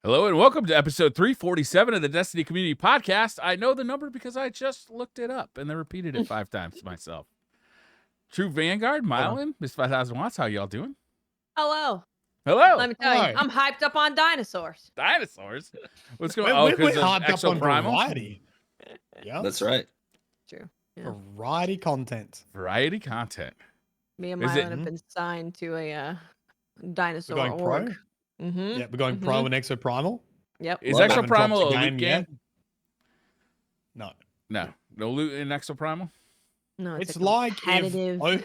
Hello and welcome to episode 347 of the Destiny Community Podcast. I know the number because I just looked it up and then repeated it 5 times to myself. True Vanguard, Mylan, Miss 5000 Watts, how y'all doing? Hello. Hello. Let me tell you, I'm hyped up on dinosaurs. Dinosaurs? What's going on? We're Because hyped up on Exoprimal? variety. Yeah, That's right. True. Yeah. variety content. Variety content. Me and Is it- Mylan have been signed to a dinosaur We're going pro. org. Mm-hmm. Yeah, we're going pro and Exoprimal. Yep. Is Love it. Haven't dropped Exoprimal a the loot game? yet. No, No loot in Exoprimal? No, it's a like competitive.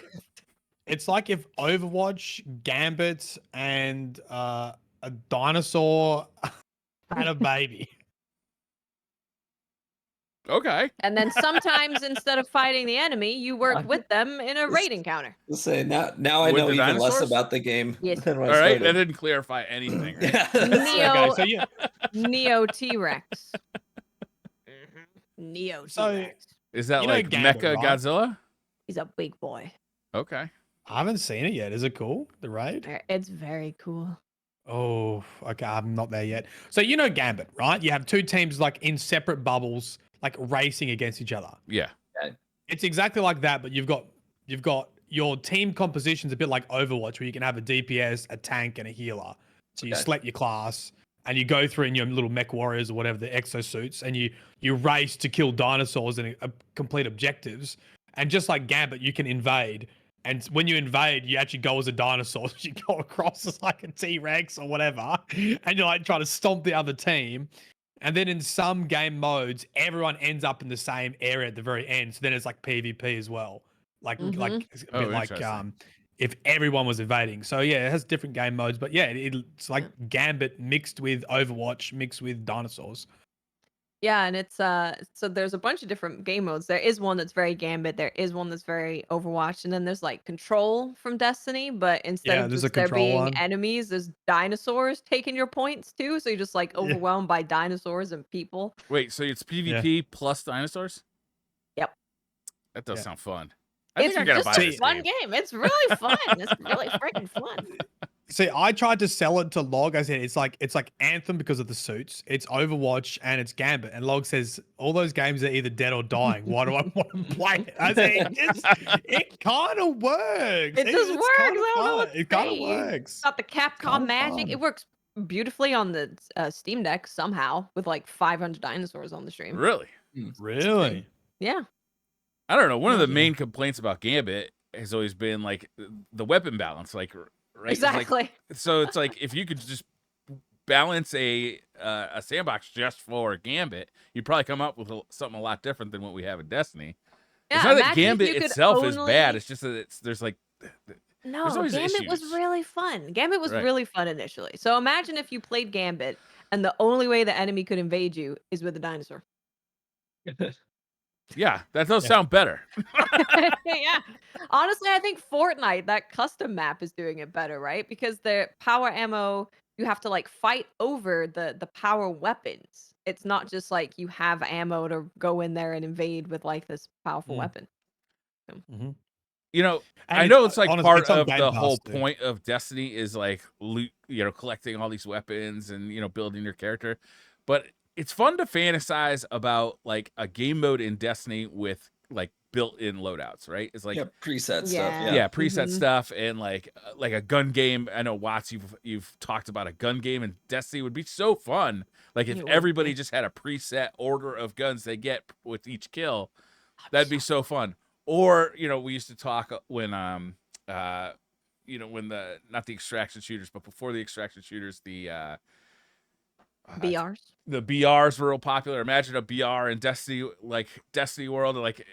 it's like if Overwatch, Gambit, and a dinosaur had a baby. Okay. And then sometimes instead of fighting the enemy, you work with them in a raid encounter. Let's say now I With know the even less dinosaurs? about the game Yes. than when All I right. That started. didn't clarify anything. Right? Yeah. Neo, Okay, so yeah, Neo T-Rex. Neo So- T-Rex. Is that You know like Gambit, Mecha right? Godzilla? He's a big boy. Okay. I haven't seen it yet. Is it cool? The raid? It's very cool. Oh, okay. I'm not there yet. So you know Gambit, right? You have two teams like in separate bubbles, like racing against each other. Yeah. It's exactly like that, but you've got your team composition's a bit like Overwatch, where you can have a DPS, a tank, and a healer. So you Okay. select your class, and you go through in your little mech warriors or whatever, the exosuits, and you race to kill dinosaurs and complete objectives. And just like Gambit, you can invade. And when you invade, you actually go as a dinosaur. You go across as like a T-Rex or whatever, and you're like trying to stomp the other team. And then in some game modes, everyone ends up in the same area at the very end. So then it's like PvP as well. Like it's a Oh, bit like interesting. if everyone was invading. So yeah, it has different game modes, but yeah, it's like Gambit mixed with Overwatch, mixed with dinosaurs. Yeah, and it's so there's a bunch of different game modes. There is one that's very Gambit, there is one that's very Overwatch, and then there's like Control from Destiny, but instead Yeah, of there's a just there Control being one. enemies, there's dinosaurs taking your points too. So you're just like Yeah. overwhelmed by dinosaurs and people. Wait, so it's PvP plus dinosaurs? Yep. That does Yeah. sound fun. I It's think I gotta buy just a this fun game. game. It's really fun. It's really freaking fun. See, I tried to sell it to Log. I said it's like Anthem because of the suits. It's Overwatch and it's Gambit. And Log says all those games are either dead or dying. Why do I want to play it? I said it kind of works. It just works. I don't know fun. what to It kind of say. works. Got the Capcom Kinda magic. fun. It works beautifully on the Steam Deck somehow with like 500 dinosaurs on the stream. Really? Really? Yeah. I don't know. One of the Yeah. main complaints about Gambit has always been like the weapon balance, like right. It's like- Exactly. so it's like if you could just balance a sandbox just for Gambit, you'd probably come up with something a lot different than what we have in Destiny. It's not that imagine if Gambit you could itself is bad. only- It's just that there's like No, There's always Gambit was issues. really fun. Gambit was Right. really fun initially. So imagine if you played Gambit and the only way the enemy could invade you is with a dinosaur. yeah, that does Yeah. sound better. Yeah. Honestly, I think Fortnite, that custom map is doing it better, right? Because the power ammo, you have to like fight over the power weapons. It's not just like you have ammo to go in there and invade with like this powerful Mm. weapon. Mm-hmm. You know, And I know it's like honestly, part it's on of Game the Pass whole too. point of Destiny is like loot, collecting all these weapons and building your character. But it's fun to fantasize about like a game mode in Destiny with like built-in loadouts, right? It's like Yeah, preset stuff. Yeah. yeah, preset Mhm. stuff and like a gun game. I know Watts, you've talked about a gun game, and Destiny would be so fun. Like if It would everybody be. just had a preset order of guns they get with each kill, that'd be so fun. Or we used to talk when when the not the extraction shooters, but before the extraction shooters, the BRs. the BRs were real popular. Imagine a BR in Destiny, like Destiny World, like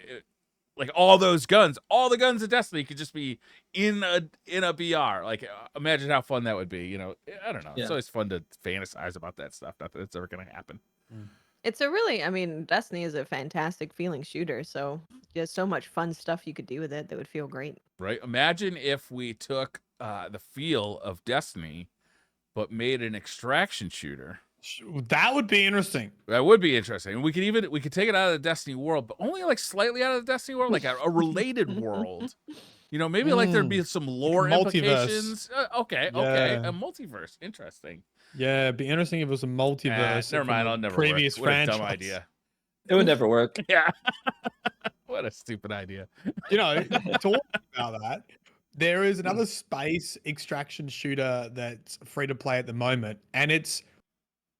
all those guns, all the guns in Destiny could just be in a BR. Like imagine how fun that would be. I don't know. It's Yeah. always fun to fantasize about that stuff. Not that it's ever gonna happen. It's a really, Destiny is a fantastic feeling shooter. So there's so much fun stuff you could do with it that would feel great. Right? Imagine if we took the feel of Destiny, but made an extraction shooter. That would be interesting. That would be interesting. We could take it out of the Destiny world, but only like slightly out of the Destiny world, like a related world. You know, maybe like there'd be some lore multiverse. implications. Okay, Yeah. a multiverse. Interesting. Yeah, it'd be interesting if it was a multiverse. Never from mind, a I'll never previous work. What a franchise. dumb idea. It would never work. Yeah. What a stupid idea. You know, talking about that, there is another space extraction shooter that's free to play at the moment, and it's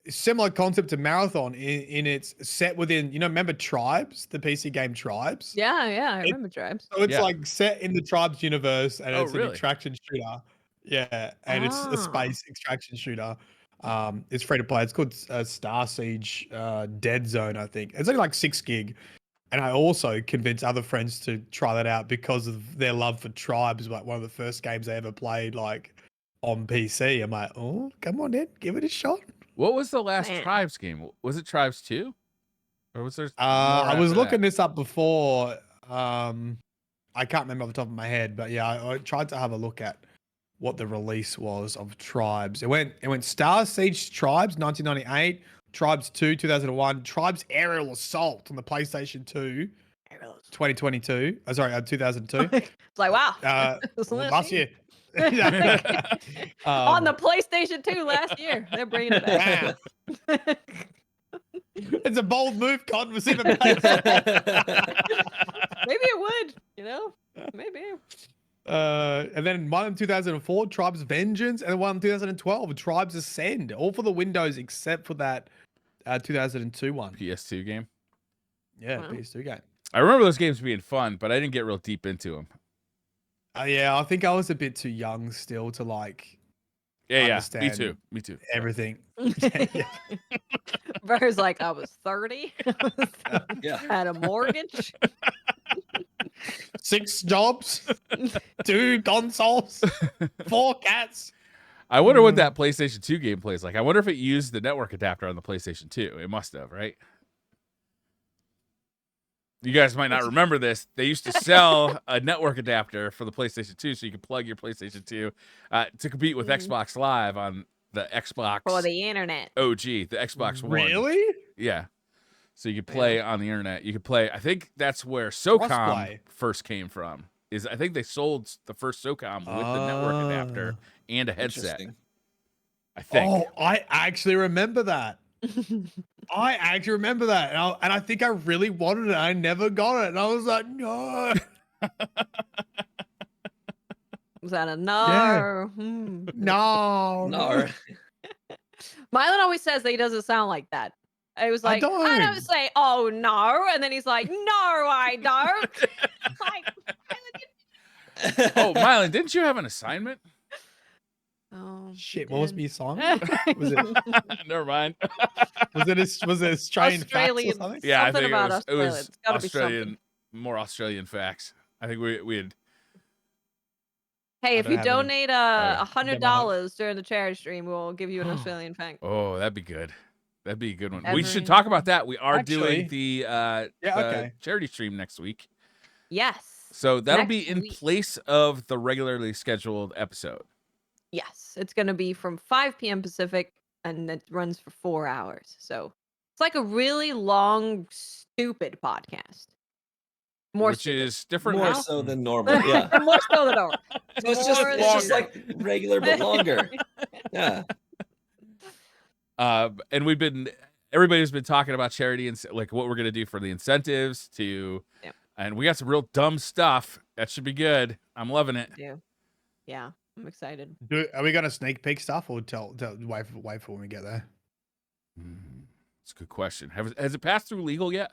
similar concept to Marathon in its set within, remember Tribes, the PC game Tribes? Yeah, I remember Tribes. So it's Yeah. like set in the Tribes universe, and Oh, it's an really? extraction shooter. Yeah, and it's a Ah. space extraction shooter. It's free to play. It's called Star Siege Dead Zone, I think. It's only like 6 gig. And I also convinced other friends to try that out because of their love for Tribes, like one of the first games they ever played, like on PC. I'm like, oh, come on, Ed, give it a shot. What was the last Man. Tribes game? Was it Tribes 2? Or was there I more was after looking that? this up before. I can't remember off the top of my head, but yeah, I tried to have a look at what the release was of Tribes. It went Star Siege Tribes 1998, Tribes 2 2001, Tribes Aerial Assault on the PlayStation 2 2022. 2002. It's like, wow. This Well, last last year. year. On the PlayStation 2 last year. They're bringing it back. It's a bold move, Con. Was even better. Maybe it would, maybe. And then one in 2004, Tribes Vengeance, and one in 2012, Tribes Ascend, all for the Windows except for that 2002 one. PS2 game. Yeah, Wow. PS2 game. I remember those games being fun, but I didn't get real deep into them. Yeah, I think I was a bit too young still to like Yeah, me understand too. Me too. everything. Bro's like, I was 30. Yeah. Had a mortgage. 6 jobs, 2 consoles, 4 cats. I wonder what that PlayStation 2 game plays like. I wonder if it used the network adapter on the PlayStation 2. It must have, right? You guys might not remember this. They used to sell a network adapter for the PlayStation 2 so you could plug your PlayStation 2 to compete with Xbox Live on the Xbox For the internet. OG, the Xbox One. Really? Yeah. So you could play on the internet. You could play. I think that's where SOCOM Crossplay. first came from. I think they sold the first SOCOM with the network adapter and a headset. Interesting. I think. Oh, I actually remember that. And I think I really wanted it. I never got it. And I was like, no. Was that a no? Yeah. No. No. Mylon always says that he doesn't sound like that. I was like, I don't say, oh no. And then he's like, no, I don't. Like, Oh, Mylan, didn't you have an assignment? oh, Shit, what was my song? it? Was it Never mind. was it Australian facts or Australian. something? Yeah, I Something think about it Australia. was It's gotta be Australian, more Australian facts. I think we had. Hey, I if don't you have any. donate $100 during the charity stream, we'll give you an Australian fact. Oh, that'd be good. That'd be a good one. We Every- should talk about that. We are Actually, doing the okay. charity stream next week. Yes. So that'll Next be in week. place of the regularly scheduled episode. Yes. It's going to be from 5 p.m. Pacific and it runs for 4 hours. So it's like a really long, stupid podcast. More which stupid. is different More now. so than normal. Yeah. More so than normal. So it's More just than- like regular but longer. Yeah. And everybody's been talking about charity and like what we're gonna do for the incentives Yep. and we got some real dumb stuff that should be good. I'm loving it. Yeah. I'm excited. Are we gonna sneak peek stuff or wait for when we get there? It's a good question. Has it passed through legal yet?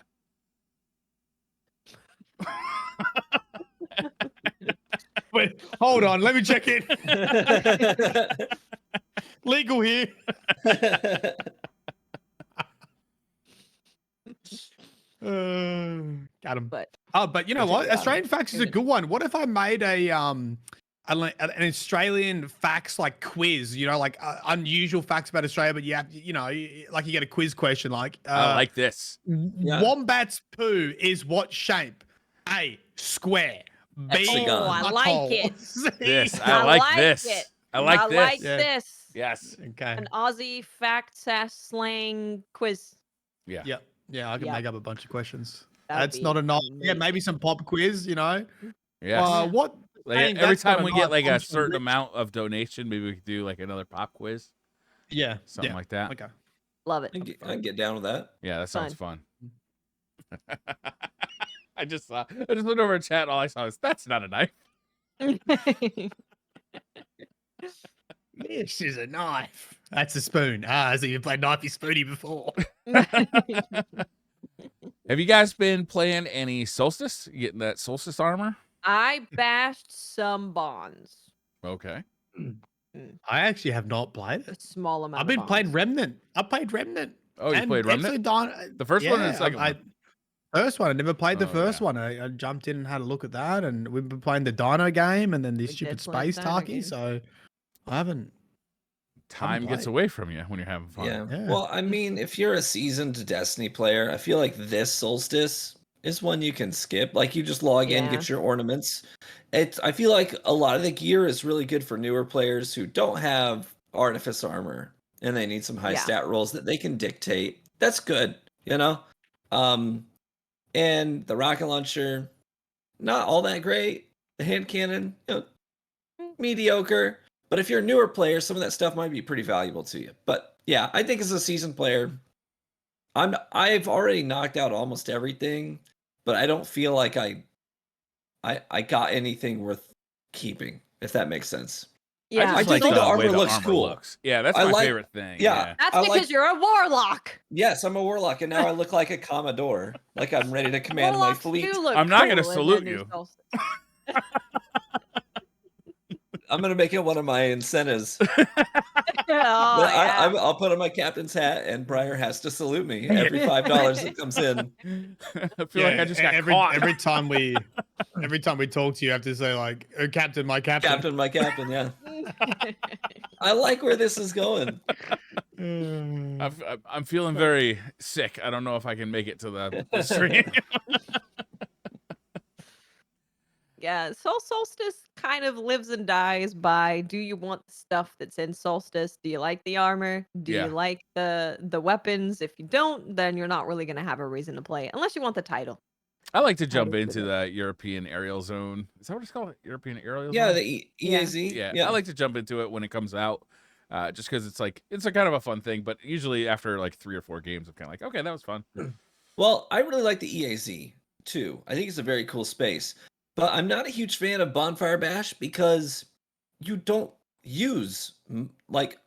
Wait, hold on, let me check in. Legal here. Got him. But But you know what? Australian facts is a good one. What if I made an Australian facts like quiz? You know, like unusual facts about Australia, but you have, like you get a quiz question like, I like this. Wombat's poo is what shape? A, square. B, Hexagon. Oh, I like butthole. it. C, This. I like this. it. I like this. like Yeah. this. Yes. Okay. An Aussie fact slang quiz. Yeah. Yeah, I can Yeah. make up a bunch of questions. That'd That's be not enough. Yeah, amazing. maybe some pop quiz, Yes. What? Like I think every that's got time a we get nice like a functional certain reach. amount of donation, maybe we could do like another pop quiz, Yeah. something like that. Okay. Love it. I can get down with that. Yeah, that sounds Fun. fun. I just looked over at chat. And all I saw is that's not a knife. This is a knife. That's a spoon. Ah, so you played knifey spoony before. Have you guys been playing any Solstice? You getting that Solstice armor? I bashed some bonds. Okay. I actually have not played A it. small amount I've been of playing bonds. Remnant. I played Remnant. Oh, you played Remnant? The first one or the second one? First one. I never played the Oh, first yeah. one. I jumped in and had a look at that, and we've been playing the Dino game, and then this We stupid did play the space Dino talkie. game. So I haven't. Time gets played. away from you when you're having fun. Yeah. Yeah. Well, I mean, if you're a seasoned Destiny player, I feel like this Solstice is one you can skip. Like you just log in, Yeah. get your ornaments. I feel like a lot of the gear is really good for newer players who don't have Artifice armor and they need some high Yeah. stat rolls that they can dictate. That's good, you know? And the rocket launcher, not all that great. The hand cannon, mediocre. But if you're a newer player, some of that stuff might be pretty valuable to you. But yeah, I think as a seasoned player, I've already knocked out almost everything, but I don't feel like I got anything worth keeping, if that makes sense. Yeah. I just I like think the way armor looks cool. looks. Yeah, that's I my like- favorite thing. yeah. That's I because like- you're a warlock. Yes, I'm a warlock, and now I look like a Commodore, like I'm ready to command my Warlocks fleet. do look I'm not gonna cool in salute the new you. Solstice. I'm gonna make it one of my incentives. Oh, yeah. I'll put on my captain's hat, and Briar has to salute me every $5 that comes in. I feel like I just got every, caught. every time we talk to you, you have to say like, oh, Captain, my captain. Captain, my captain, yeah. I like where this is going. I'm feeling very sick. I don't know if I can make it to the stream. Yeah, Solstice kind of lives and dies by, do you want the stuff that's in Solstice? Do you like the armor? Do Yeah. you like the weapons? If you don't, then you're not really going to have a reason to play it, unless you want the title. I like to jump do into too. the European aerial zone. Is that what it's called? European aerial Yeah, zone? the Yeah. EAZ. Yeah, I like to jump into it when it comes out, just because it's a kind of a fun thing. But usually after like 3 or 4 games, I'm kind of like, okay, that was fun. Well, I really like the EAZ too. I think it's a very cool space. But I'm not a huge fan of Bonfire Bash because you don't use like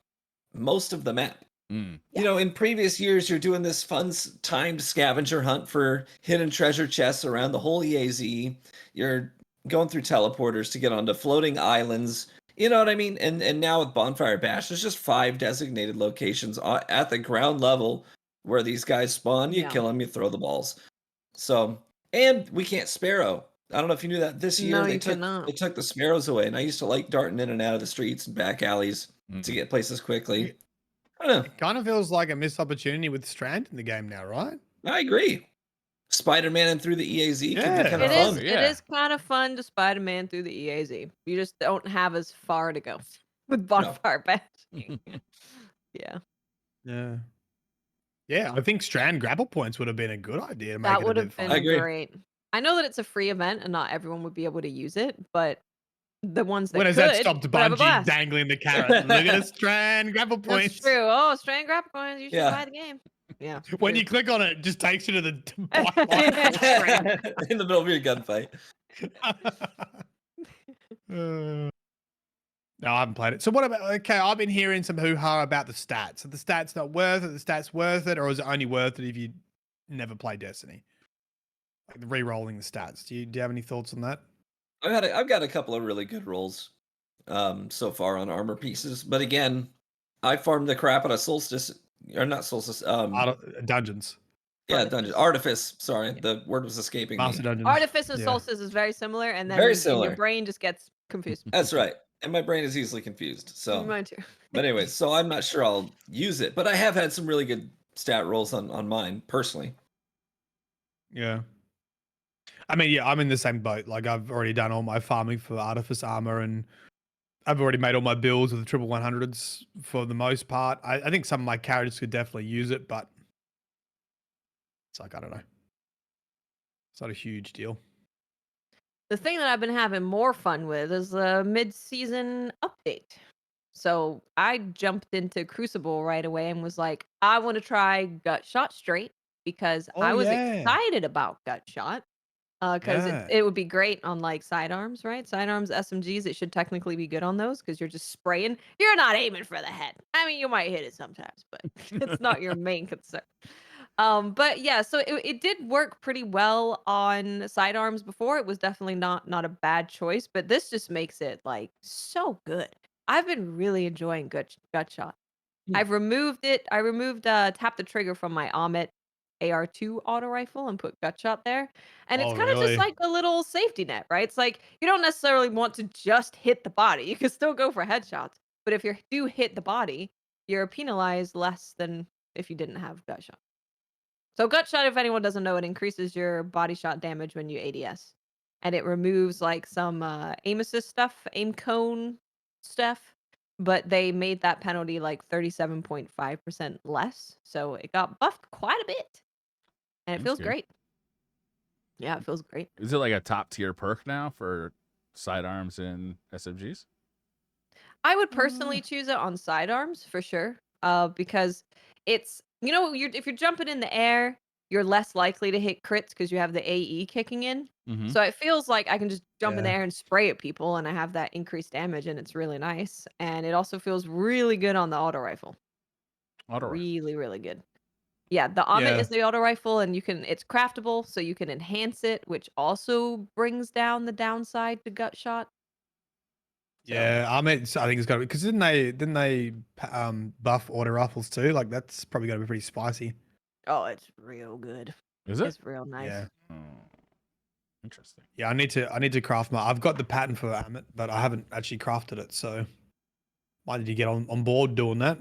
most of the map. Mm. You know, in previous years, you're doing this fun timed scavenger hunt for hidden treasure chests around the whole EAZ. You're going through teleporters to get onto floating islands. You know what I mean? And now with Bonfire Bash, there's just 5 designated locations at the ground level where these guys spawn. You Yeah. kill them, you throw the balls. So, and we can't sparrow. I don't know if you knew that this year No, they you took cannot. they took the sparrows away, and I used to like darting in and out of the streets and back alleys to get places quickly. I don't know. It kind of feels like a missed opportunity with Strand in the game now, right? I agree. Spider-Man and through the EAZ could Yeah. be kind It of is. fun. Yeah. It is kind of fun to Spider-Man through the EAZ. You just don't have as far to go with Bonfire Bash. Yeah, Yeah. Yeah, I think Strand grapple points would have been a good idea to make that it a would bit have fun. been I agree. great. I know that it's a free event and not everyone would be able to use it, but the ones that When has could that stopped would have a Bungie blast. dangling the carrot? Look at the Strand grapple That's points. true. Oh, Strand grapple coins. You should Yeah. buy the game. Yeah. When true. you click on it, it just takes you to the pipeline. Strand. In the middle of your gunfight. No, I haven't played it. So what about, okay, I've been hearing some hoo-ha about the stats. Are the stats not worth it? The stats worth it? Or is it only worth it if you never play Destiny? Like re-rolling the stats. Do you have any thoughts on that? I've got a couple of really good rolls so far on armor pieces. But again, I farmed the crap out of Solstice. Or not Solstice. Dungeons. Yeah, Dungeon. Artifice. Sorry, the word was escaping Master me. Dungeons. Artifice and Yeah. Solstice is very similar, and then Very and similar. your brain just gets confused. That's right. And my brain is easily confused. So Mine too. but anyways, so I'm not sure I'll use it. But I have had some really good stat rolls on mine personally. Yeah. I mean, yeah, I'm in the same boat. Like, I've already done all my farming for Artifice armor, and I've already made all my builds with the triple 100s for the most part. I think some of my characters could definitely use it, but it's like, I don't know. It's not a huge deal. The thing that I've been having more fun with is the mid-season update. So I jumped into Crucible right away and was like, I want to try Gut Shot straight because Oh I was yeah. excited about Gut Shot. Because Yeah. it would be great on like sidearms, right? Sidearms, SMGs, it should technically be good on those because you're just spraying. You're not aiming for the head. I mean, you might hit it sometimes, but it's not your main concern. But yeah, so it did work pretty well on sidearms before. It was definitely not a bad choice, but this just makes it like so good. I've been really enjoying gut shot. Hmm. I've removed it. I removed tap the trigger from my Amit AR2 auto rifle and put gut shot there. And it's Oh kind of just really? like a little safety net, right? It's like you don't necessarily want to just hit the body. You can still go for headshots, but if you do hit the body, you're penalized less than if you didn't have gut shot. So gut shot, if anyone doesn't know, it increases your body shot damage when you ADS. And it removes like some aim assist stuff, aim cone stuff. But they made that penalty like 37.5% less. So it got buffed quite a bit. And it That's feels good. great. Yeah, it feels great. Is it like a top tier perk now for sidearms and SMGs? I would personally choose it on sidearms for sure. Because it's if you're jumping in the air, you're less likely to hit crits because you have the AE kicking in. Mm-hmm. So it feels like I can just jump in the Yeah. air and spray at people, and I have that increased damage, and it's really nice. And it also feels really good on the auto rifle. Auto rifle. Really, really good. Yeah, the Amit Yeah. is the auto rifle, and it's craftable, so you can enhance it, which also brings down the downside to gut shot. So, Yeah, I think it's got to be because didn't they buff auto rifles too? Like that's probably got to be pretty spicy. oh, it's real good. Is it? It's real nice. Yeah, Oh, interesting. yeah. I need to craft my. I've got the pattern for Amit, but I haven't actually crafted it. So why did you get on board doing that?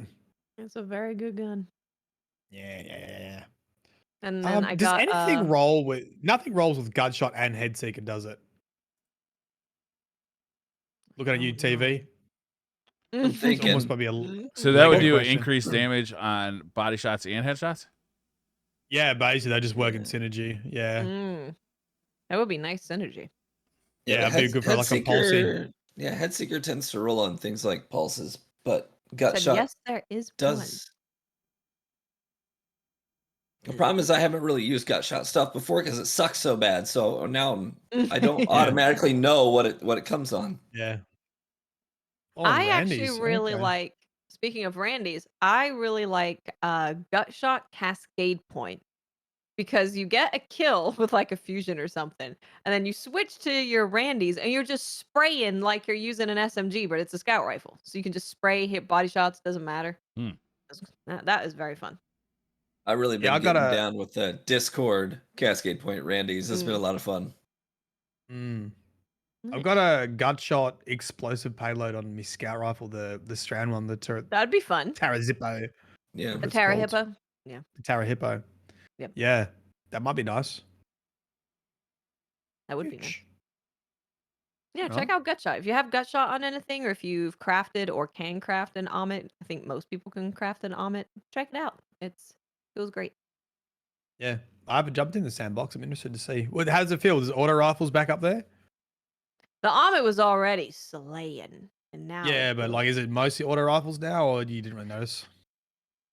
It's a very good gun. Yeah. And then I Does got anything roll with? Nothing rolls with Gunshot and Headseeker, does it? Looking at you, don't know. TV. I'm It's thinking. almost probably a So that would legal do question. increased damage on body shots and headshots? Yeah, basically they just work in Yeah. synergy. Yeah, That would be nice synergy. yeah, the it'd be good for like a pulsing. Headseeker. Yeah, Headseeker tends to roll on things like pulses, but gut Said shot yes, there is one. does. The problem is I haven't really used gut shot stuff before because it sucks so bad. So now I don't Yeah. automatically know what it comes on. Yeah. Oh, I actually Randy's. really Okay. like. Speaking of Randy's, I really like gut shot cascade point because you get a kill with like a fusion or something, and then you switch to your Randy's and you're just spraying like you're using an SMG, but it's a scout rifle, so you can just spray, hit body shots, doesn't matter. Hmm. That is very fun. I've really Yeah, been I got getting a. down with the Discord Cascade Point Randy's. It's been a lot of fun. I've got a gunshot explosive payload on my scout rifle, the Strand one, the That'd be fun. Tara Zippo. Yeah. A It's Terra called. Hippo. Yeah. The Tara Hippo. Yep. Yeah, that might be nice. That would be nice. Huge. Yeah, Right. check out Gutshot. If you have Gutshot on anything, or if you've crafted or can craft an Amit, I think most people can craft an Amit. Check it out. Feels great. Yeah, I haven't jumped in the sandbox. I'm interested to see. Well, how does it feel? Is auto rifles back up there? The Amit was already slaying, and now Yeah, it but feels- like, is it mostly auto rifles now, or you didn't really notice?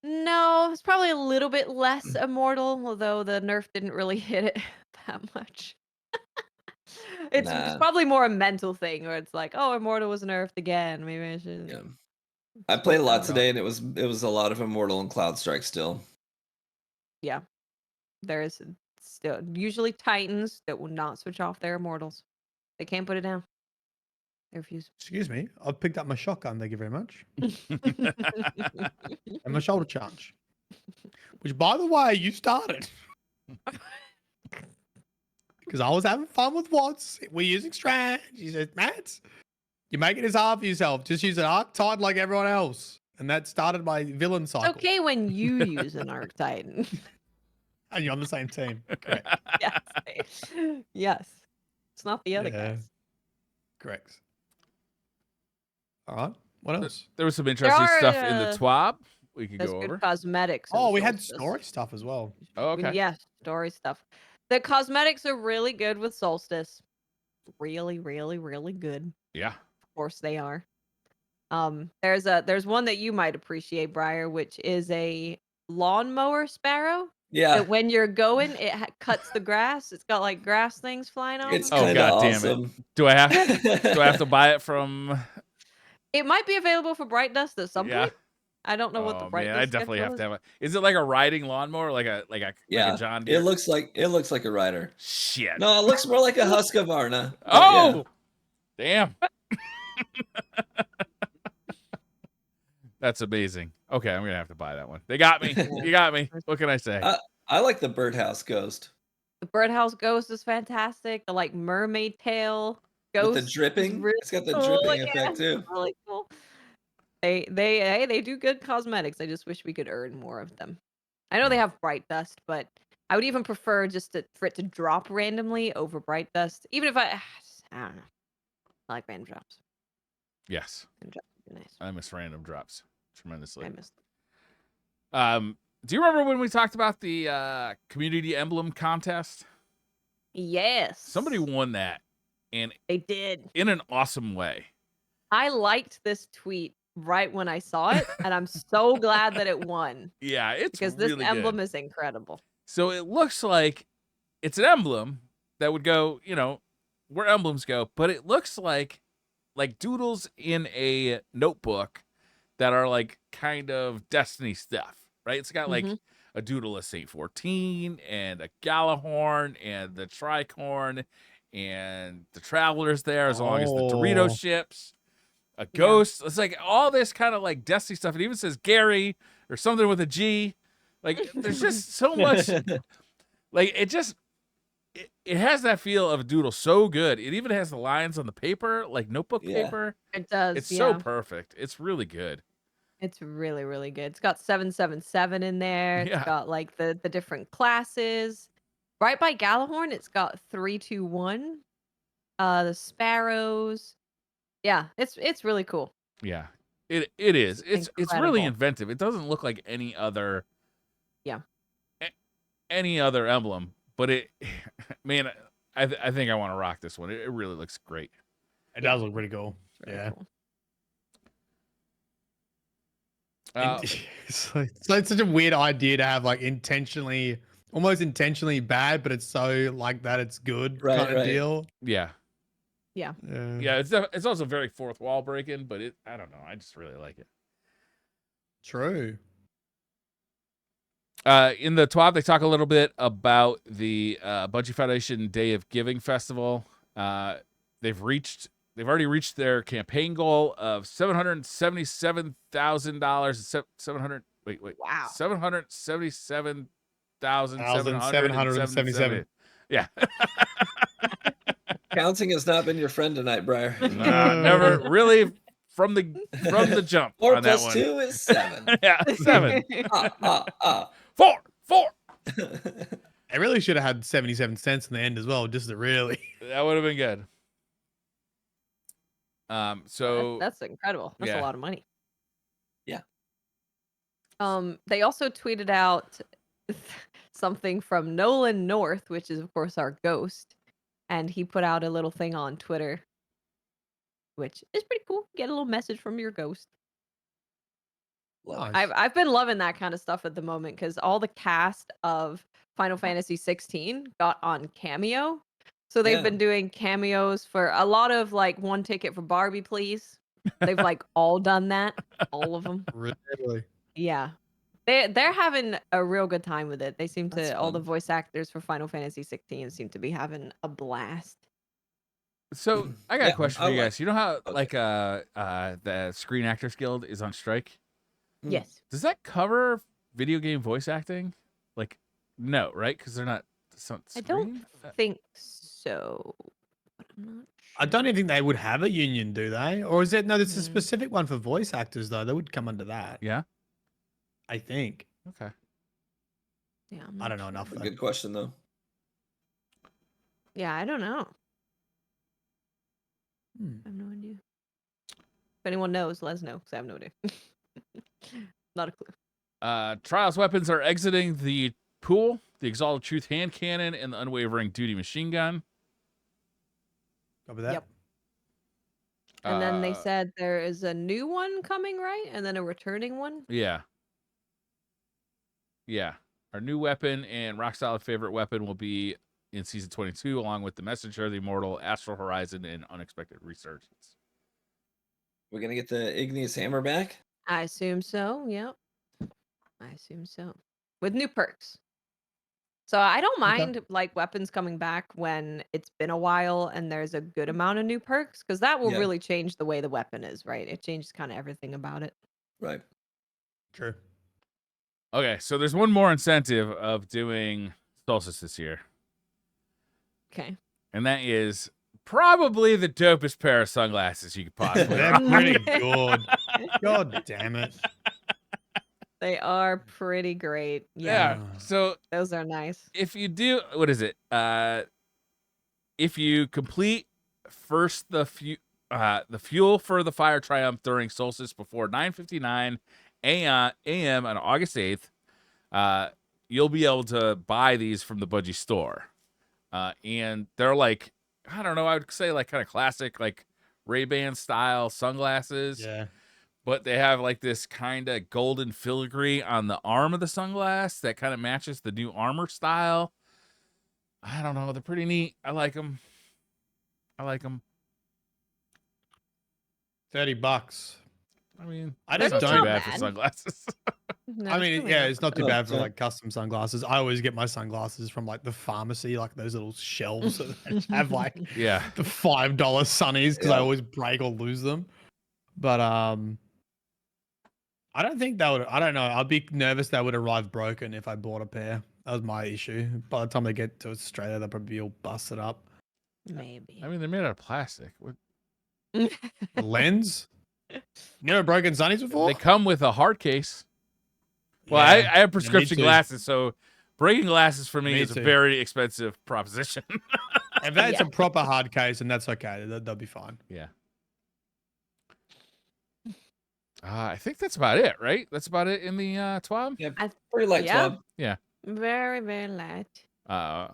no, it's probably a little bit less immortal, although the nerf didn't really hit it that much. It's Nah. probably more a mental thing where it's like, oh, immortal was nerfed again. Maybe I should. Yeah. I played a switch lot out. today, and it was a lot of Immortal and Cloud Strike still. Yeah, there is still usually Titans that will not switch off their immortals. They can't put it down. They refuse. Excuse me, I've picked up my shotgun. Thank you very much, and my shoulder charge. Which, by the way, you started because I was having fun with Watts. We're using Strand. She said, Matt, you're making this hard for yourself. Just use an Arc Titan like everyone else. And that started my villain It's cycle. okay when you use an Arc Titan. And you're on the same team. Correct. Yes. Yes. It's not the other Yeah. guys. Correct. All right. What else? There was some interesting are, stuff in the TWAB we could There's go good over. cosmetics. in Oh, we had Solstice. story stuff as well. Oh, okay. Yeah, story stuff. The cosmetics are really good with Solstice. really, really, really good. Yeah. Of course they are. There's one that you might appreciate, Briar, which is a lawnmower sparrow. Yeah, That when you're going, it cuts the grass. It's got like grass things flying off. it's of it. Oh kind of god damn it. awesome. Do I have to buy it from It might be available for Bright Dust at some Yeah. point. I don't know what the Oh Bright man, Dust I definitely schedule have is. to have it. Is it like a riding lawnmower like a Yeah, John it Deere? looks like a rider. Shit. No, it looks more like a Husqvarna. but Oh. Damn. That's amazing. Okay, I'm gonna have to buy that one. They got me. You got me. What can I say? I like the birdhouse ghost The Birdhouse Ghost is fantastic. The like mermaid tail ghost with the is dripping. really It's got the cool. dripping Yeah, effect too. it's really cool. They do good cosmetics. I just wish we could earn more of them. I know they have Bright Dust, but I would even prefer for it to drop randomly over Bright Dust. Even if I don't know. I like random drops. Yes. Random drops would be nice. I miss random drops tremendously. I missed. Do you remember when we talked about the community emblem contest? Yes. Somebody won that, and They did. in an awesome way. I liked this tweet right when I saw it, and I'm so glad that it won Yeah, it's because this really emblem good. is incredible. So it looks like it's an emblem that would go, where emblems go, but it looks like doodles in a notebook that are like kind of Destiny stuff, right? It's got like Mhm. a doodle of Saint 14 and a Galahorn and the Tricorn and the Travelers there, as long as the Dorito Oh. ships, a ghost. It's like all this kind of like Destiny stuff. It even says Gary or something with a G. Like there's just so much. Like it has that feel of a doodle so good. It even has the lines on the paper, like notebook Yeah. paper. It does. It's yeah. so perfect. It's really good. It's really, really good. It's got 777 in there. Yeah. It's got like the different classes. Right by Galahorn, it's got 321. The sparrows. Yeah, it's really cool. Yeah. It is. It's really incredible. inventive. It doesn't look like any other Yeah. any other emblem, but it man, I think I want to rock this one. It really looks great. It does look pretty cool. It's really Yeah. cool. So it's such a weird idea to have like almost intentionally bad, but it's so like that it's good Right, kind of right. deal. Yeah. Yeah. Yeah, it's also very fourth wall breaking, but I don't know. I just really like it. True. In the TWAB, they talk a little bit about the Bungie Foundation Day of Giving Festival. They've already reached their campaign goal of $777,000. Wow. 777,777. Yeah. Counting has not been your friend tonight, Briar. Never really from the jump 4 on that plus one. 2 is 7. Yeah, 7. 4. It really should have had 77 cents in the end as well, just to really. That would have been good. So That's incredible. That's yeah. a lot of money. Yeah. They also tweeted out something from Nolan North, which is of course our ghost, and he put out a little thing on Twitter, which is pretty cool. Get a little message from your ghost. Nice. I've been loving that kind of stuff at the moment because all the cast of Final Fantasy 16 got on Cameo. So they've Yeah. been doing cameos for a lot of like one ticket for Barbie, please. They've like all done that, all of them. Really. Yeah. They're having a real good time with it. They seem That's to all the fun. voice actors for Final Fantasy 16 seem to be having a blast. So I got a Yeah, question I for you like- guys. You know how okay. like the Screen Actors Guild is on strike? Mm. Yes. Does that cover video game voice acting? Like, no, right? Because they're not. I don't think so. But I'm not I don't even think they would have a union, do they? Or is it no? There's a Mm. specific one for voice actors though. They would come under that. Yeah. I think. Okay. Yeah, I don't know enough. That's a Though. good question, though. Yeah, I don't know. Hmm. I have no idea. If anyone knows, let us know because I have no idea. Not a clue. Trials weapons are exiting the pool. The Exalted Truth hand cannon and the Unwavering Duty machine gun. Copy that. Yep. And then they Uh, said there is a new one coming, right? And then a returning one. Yeah. Yeah. Our new weapon and rock solid favorite weapon will be in season 22, along with the Messenger, the Immortal, Astral Horizon, and Unexpected Resurgence. We're gonna get the igneous hammer back. I assume so. Yep. I assume so. With new perks. So I don't Okay. mind like weapons coming back when it's been a while and there's a good amount of new perks, because that will Yeah. really change the way the weapon is, right? It changes kind of everything about it. Right. True. Okay, so there's one more incentive of doing Solstice this year, Okay. and that is probably the dopest pair of sunglasses you could possibly They're rock. pretty good. God damn it. They are pretty great. Yeah. Yeah. So Those are nice. if you do, what is it? If you complete first the fuel for the fire triumph during solstice before 9:59 a.m. on August 8th, you'll be able to buy these from the Budgie store. And they're like, I don't know, I would say like kind of classic, like Ray-Ban style sunglasses. Yeah. But they have like this kind of golden filigree on the arm of the sunglass that kind of matches the new armor style. I don't know. They're pretty neat. I like them. $30. I mean, I that's just not too don't- bad for bad. sunglasses. No, I it's mean, really yeah, not it's not too Oh, bad for so- like custom sunglasses. I always get my sunglasses from like the pharmacy, like those little shelves that have like Yeah. the $5 sunnies because I Yeah. always break or lose them. But I don't think that would. I don't know. I'd be nervous that would arrive broken if I bought a pair. That was my issue. By the time they get to Australia, they'll probably be all busted up. Maybe. I mean, they're made out of plastic. What? A lens? You never broken sunnies before? They come with a hard case. Well, Yeah, I have me prescription too. glasses, so breaking glasses for me Me is a too. very expensive proposition. If that's Yeah. a proper hard case, and that's okay. They'll be fine. Yeah. I think that's about it, right? That's about it in the TWAB. Yeah. I- Pretty light yeah. twab. Very, very light. Oh,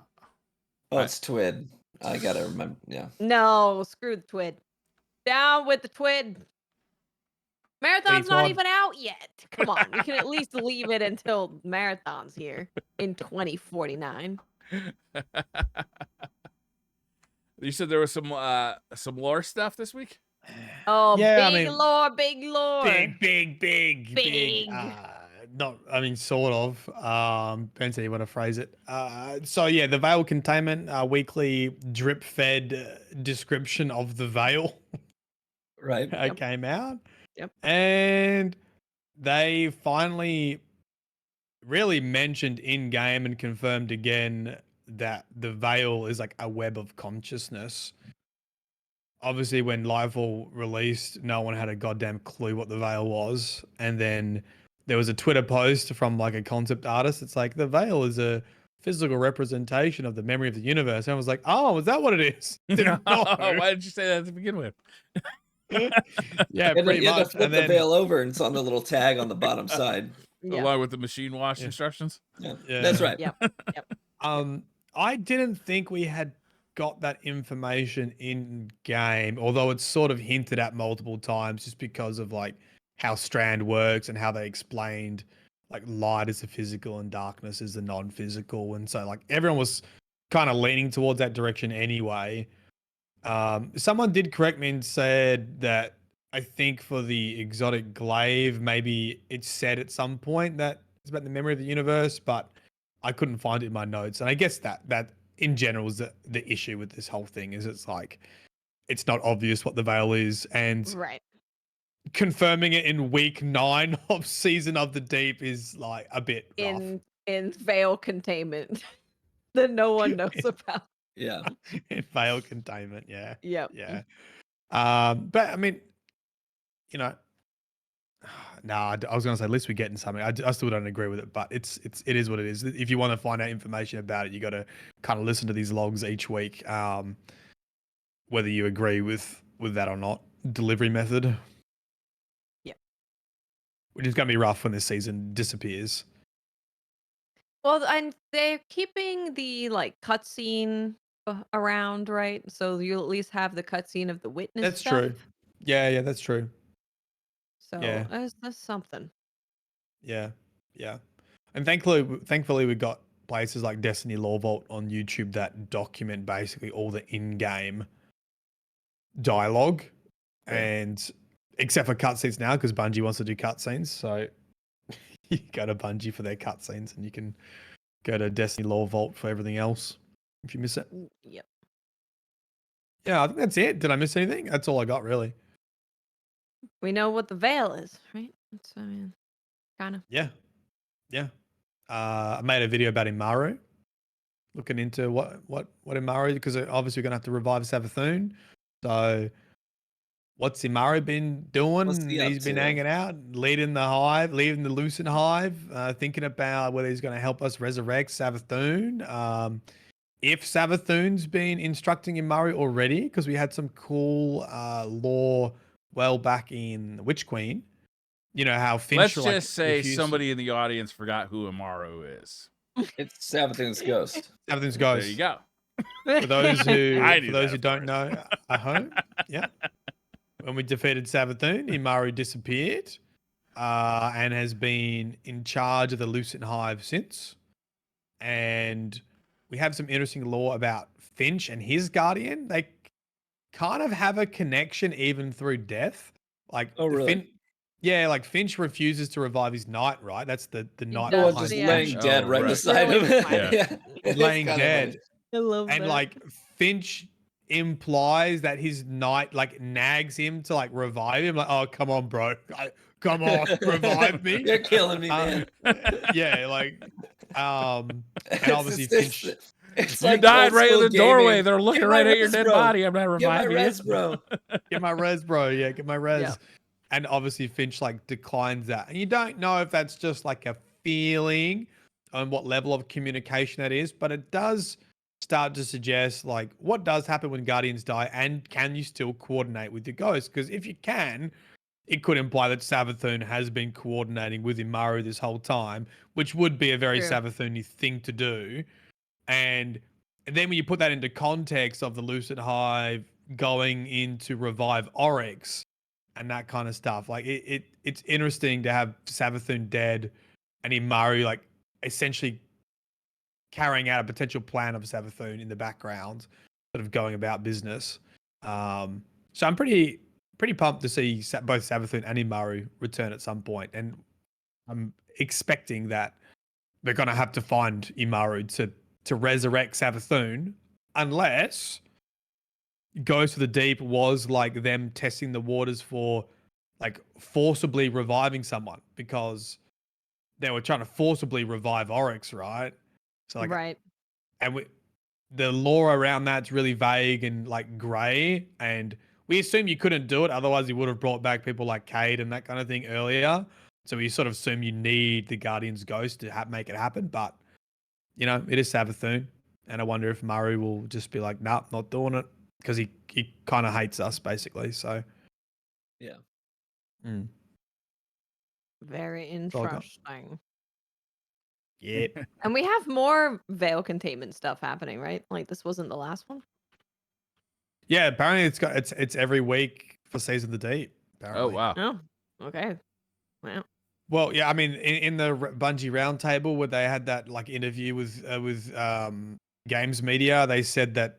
it's twid. I gotta remember. Yeah. No, screw the twid. Down with the twid. Marathon's not Twad. even out yet. Come on, we can at least leave it until marathon's here in 2049. You said there was some lore stuff this week? Oh, Yeah, I big mean, lore, big lore. Big. Big. Not, I mean, sort of. Depends how you want to phrase it. So yeah, the Veil Containment weekly drip-fed description of the Veil Right. Yep. came out. Yep. And they finally really mentioned in game and confirmed again that the Veil is like a web of consciousness. Obviously, when Livefall released, no one had a goddamn clue what the Veil was. And then there was a Twitter post from like a concept artist. It's like, the Veil is a physical representation of the memory of the universe. And I was like, oh, is that what it is? Didn't know. Why did you say that to begin with? Yeah, And pretty you had to much. flip And the then, veil over, and it's on the little tag on the bottom side. Yeah. Along with the machine wash Yeah. instructions? Yeah. Yeah. That's right. Yep. I didn't think we had got that information in game, although it's sort of hinted at multiple times just because of like how Strand works and how they explained like light is the physical and darkness is the non-physical. And so like everyone was kind of leaning towards that direction anyway. Someone did correct me and said that I think for the exotic glaive, maybe it's said at some point that it's about the memory of the universe, but I couldn't find it in my notes. And I guess that in general is the issue with this whole thing is it's like it's not obvious what the veil is, and Right. confirming it in week 9 of Season of the Deep is like a bit rough. In veil containment that no one knows about. Yeah. In veil containment, yeah. Yep. Yeah. But I mean, you know, I was going to say at least we're getting something. I still don't agree with it, but it is what it is. If you want to find out information about it, you got to kind of listen to these logs each week, whether you agree with that or not. Delivery method. Yep. Which is going to be rough when this season disappears. Well, and they're keeping the like cutscene around, right? So you'll at least have the cutscene of the witness That's stuff. true. Yeah, that's true. So Yeah. that's something. Yeah. And thankfully we got places like Destiny Lore Vault on YouTube that document basically all the in-game dialogue, Yeah. and except for cutscenes now, because Bungie wants to do cutscenes. So you go to Bungie for their cutscenes, and you can go to Destiny Lore Vault for everything else if you miss it. Yep. Yeah, I think that's it. Did I miss anything? That's all I got, really. We know what the veil is, right? It's, I mean, kind of. Yeah. I made a video about Imaru, looking into what Imaru, because obviously we're gonna have to revive Savathun. So what's Imaru been doing? What's he up He's been to? hanging out, leading the hive, leading the Lucent Hive, thinking about whether he's going to help us resurrect Savathun. If Savathun's been instructing Imaru already, because we had some cool lore well back in Witch Queen. You know how Finch Let's just say somebody in the audience forgot who Amaru is. It's Savathun's ghost. Savathun's There ghost. you go. For those who I knew that, of don't course. know at home, yeah. When we defeated Savathun, Imaru disappeared, and has been in charge of the Lucent Hive since. And we have some interesting lore about Finch and his guardian. They kind of have a connection even through death. Like, Oh, really? like Finch refuses to revive his knight, right? That's the knight No one behind just yeah. laying Finch. dead Oh, right right. beside Really him. funny. Yeah. It's Laying kinda dead. funny. I love And that. like Finch implies that his knight like nags him to like revive him. Like, oh, come on, bro. Come on, revive me. You're killing me, man. Yeah, like and It's- obviously it's- Finch. It's You like died old right in school the doorway. gaming. They're looking Get my right at your res, dead bro. body. I'm not Get my reviving res, you. bro. Get my res, bro. Yeah, get my res. Yeah. And obviously Finch like declines that. And you don't know if that's just like a feeling on what level of communication that is, but it does start to suggest like what does happen when guardians die, and can you still coordinate with your ghost? Because if you can, it could imply that Savathun has been coordinating with Imaru this whole time, which would be a very True. Savathun-y thing to do. And then when you put that into context of the Lucid Hive going in to revive Oryx and that kind of stuff, like it's interesting to have Savathun dead and Imaru like essentially carrying out a potential plan of Savathun in the background, sort of going about business. So I'm pretty pumped to see both Savathun and Imaru return at some point, and I'm expecting that they're gonna have to find Imaru to resurrect Savathun, unless Ghost of the Deep was like them testing the waters for like forcibly reviving someone, because they were trying to forcibly revive Oryx, right? So like, right. and the lore around that's really vague and like grey, and we assume you couldn't do it, otherwise you would have brought back people like Cade and that kind of thing earlier. So we sort of assume you need the Guardian's ghost to make it happen. But you know, it is Savathun, and I wonder if Murray will just be like, "Nah, not doing it," because he kind of hates us basically. So Yeah. Very all I got. interesting. Yeah. And we have more veil containment stuff happening, right? Like this wasn't the last one. Yeah, apparently it's every week for Season of the Deep. Oh, Apparently. wow. Oh, okay. Wow. Well, yeah, I mean, in the Bungie roundtable where they had that like interview with games media, they said that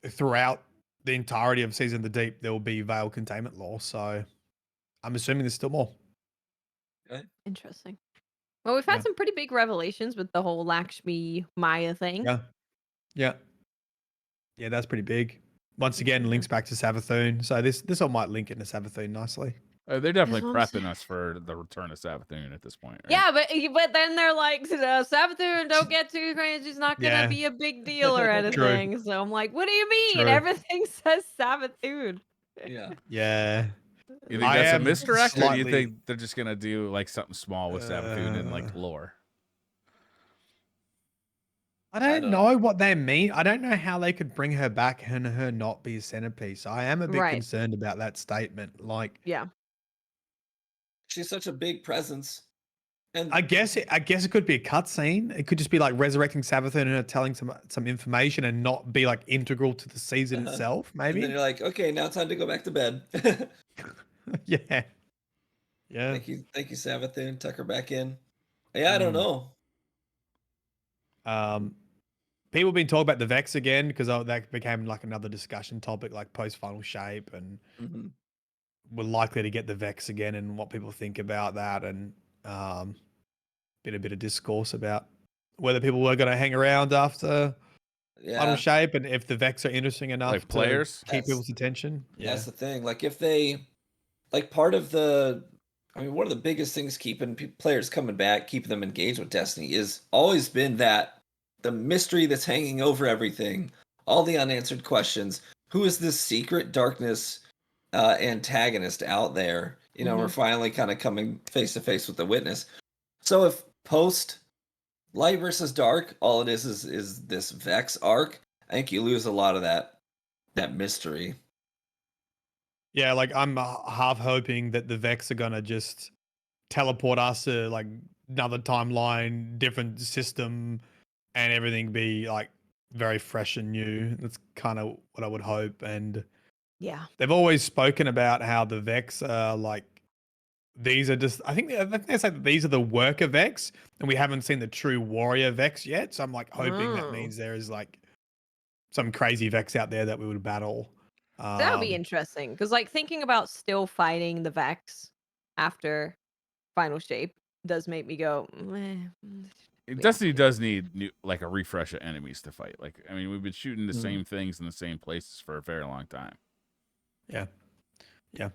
throughout the entirety of Season of the Deep there will be veil containment lore. So I'm assuming there's still more. Interesting. Well, we've had Yeah. some pretty big revelations with the whole Lakshmi Maya thing. Yeah, that's pretty big. Once again, links back to Savathun. So this all might link into Savathun nicely. They're definitely what I'm prepping us for the return of Savathun at this point, right? Yeah, but then they're like, Savathun, don't get too crazy. It's not gonna Yeah. be a big deal or anything. So I'm like, what do you mean? True. Everything says Savathun. Yeah. Yeah. You think I that's a am misdirect, or do you slightly- think they're just gonna do like something small with Savathun and like lore? I don't know what they mean. I don't know how they could bring her back and her not be a centerpiece. I am a bit Right. concerned about that statement. Like, Yeah. She's such a big presence. And I guess it could be a cutscene. It could just be like resurrecting Savathun and her telling some information and not be like integral to the season Uh-huh. itself. and then Maybe. you're like, okay, now time to go back to bed. Yeah. Yeah. Thank you, Savathun. Tuck her back in. Yeah, I don't Mm. know. People have been talking about the Vex again because that became like another discussion topic, like post final shape, and hmm we're likely to get the Vex again and what people think about that, and been a bit of discourse about whether people were going to hang around after final Yeah, shape and if the Vex are interesting enough Like to players? keep That's- people's attention. Yeah. that's the thing. Like if they, like part of the, I mean, one of the biggest things keeping players coming back, keeping them engaged with Destiny, is always been that the mystery that's hanging over everything, all the unanswered questions. Who is this secret darkness antagonist out there? You know, we're finally kind of coming face to face with the witness. So if post Light versus Dark, all it is this Vex arc, I think you lose a lot of that mystery. Yeah, like I'm half hoping that the Vex are gonna just teleport us to like another timeline, different system, and everything be like very fresh and new. That's kind of what I would hope. And Yeah. they've always spoken about how the Vex are like these are just. I think they say that these are the worker Vex, and we haven't seen the true warrior Vex yet. So I'm like hoping that Oh. means there is like some crazy Vex out there that we would battle. That would be interesting because, like, thinking about still fighting the Vex after Final Shape does make me go, meh. Destiny does need new, like a refresh of enemies to fight. Like, I mean, we've been shooting the Mhm. same things in the same places for a very long time. Yeah. Yeah.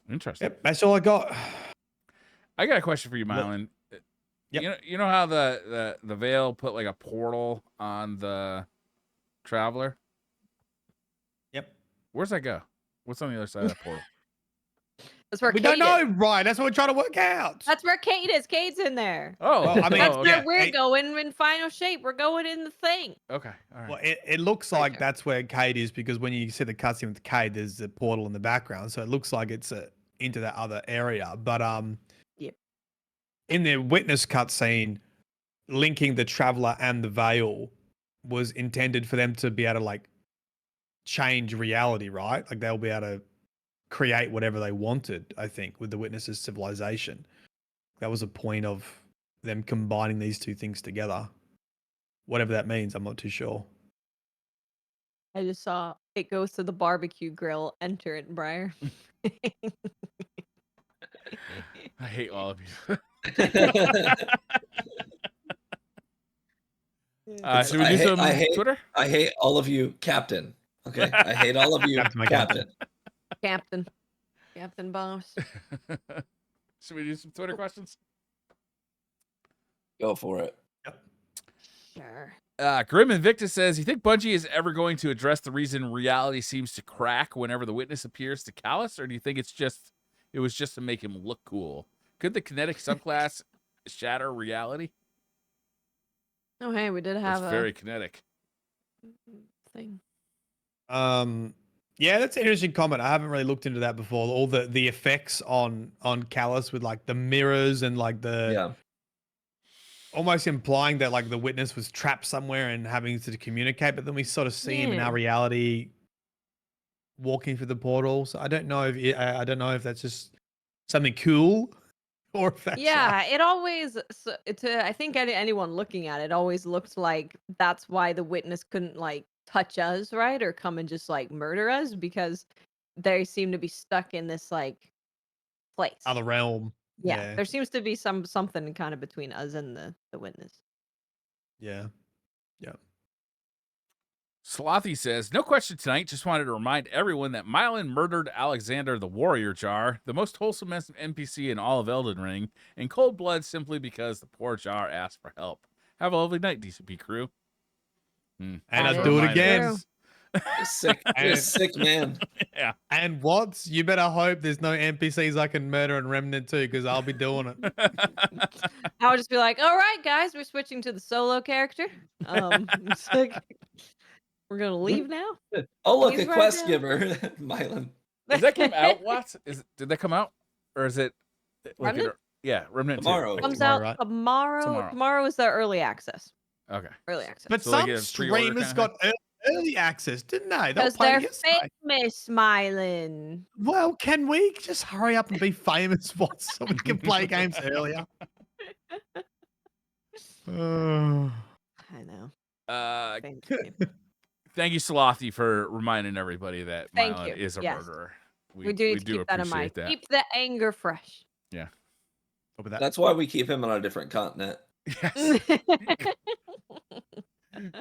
Interesting. Yep. That's all I got. I got a question for you, What- Mylan. Yep. You know how the Veil put like a portal on the Traveler? Yep. Where's that go? What's on the other side of that portal? That's where We Cade don't is. know, Ryan. That's what we're trying to work out. That's where Cade is. Cade's in there. Oh, Well, I mean, That's oh, where yeah, we're hey- going in Final Shape. We're going in the thing. okay, all right. Well, it looks Right like there. that's where Cade is because when you see the cutscene with Cade, there's a portal in the background, so it looks like it's into that other area. But Yep. in the witness cutscene, linking the Traveler and the Veil was intended for them to be able to like change reality, right? Like they'll be able to create whatever they wanted. I think with the Witness's civilization, that was a point of them combining these two things together. Whatever that means, I'm not too sure. I just saw it goes to the barbecue grill. Enter it, Briar. I hate all of you. Should we do some Twitter? I hate all of you, Captain. Okay, I hate all of you, Captain, my Captain. Captain Boss. Should we do some Twitter questions? Go for it. Sure. Grim Invictus says, you think Bungie is ever going to address the reason reality seems to crack whenever the witness appears to Callus, or do you think it was just to make him look cool? Could the kinetic subclass shatter reality? Oh, hey, we did have It's a very kinetic. thing. Yeah, that's an interesting comment. I haven't really looked into that before. All the effects on Callus with like the mirrors and like Yeah. almost implying that like the witness was trapped somewhere and having to communicate, but then we sort of see him in Yeah. our reality walking through the portal. So I don't know I don't know if that's just something cool or if that's Yeah, it always to I think anyone looking at it always looked like that's why the witness couldn't like touch us, right? Or come and just like murder us because they seem to be stuck in this like place. other realm. Yeah, there seems to be something kind of between us and the witness. Yeah. Slothy says, no question tonight. Just wanted to remind everyone that Mylan murdered Alexander the Warrior Jar, the most wholesome NPC in all of Elden Ring, in cold blood simply because the poor Jar asked for help. Have a lovely night, DCP crew. And That I'll is do it true. again. Sick, you're a sick man. Yeah. And what? You better hope there's no NPCs I can murder and Remnant too, because I'll be doing it. I would just be like, all right, guys, we're switching to the solo character. It's like, we're gonna leave now. Oh, look, He's a right quest now. giver, Mylan. Does that come out, Watts? Did that come out? Or is it like Remnant? Yeah, Remnant 2. Tomorrow. Comes Tomorrow, out right? tomorrow. Tomorrow is the early access. Okay. Early access. But So, like, some a pre-order streamers kinda got early access, didn't they? They were Because playing they're yesterday. famous, Mylan. Well, can we just hurry up and be famous once so we can play games earlier? I know. Uh, Famous people. thank you, Salothy, for reminding everybody that Thank Mylan you. is a Yes. murderer. We do need to keep that in mind. appreciate that. Keep the anger fresh. Yeah. What about that? That's why we keep him on a different continent. Yes.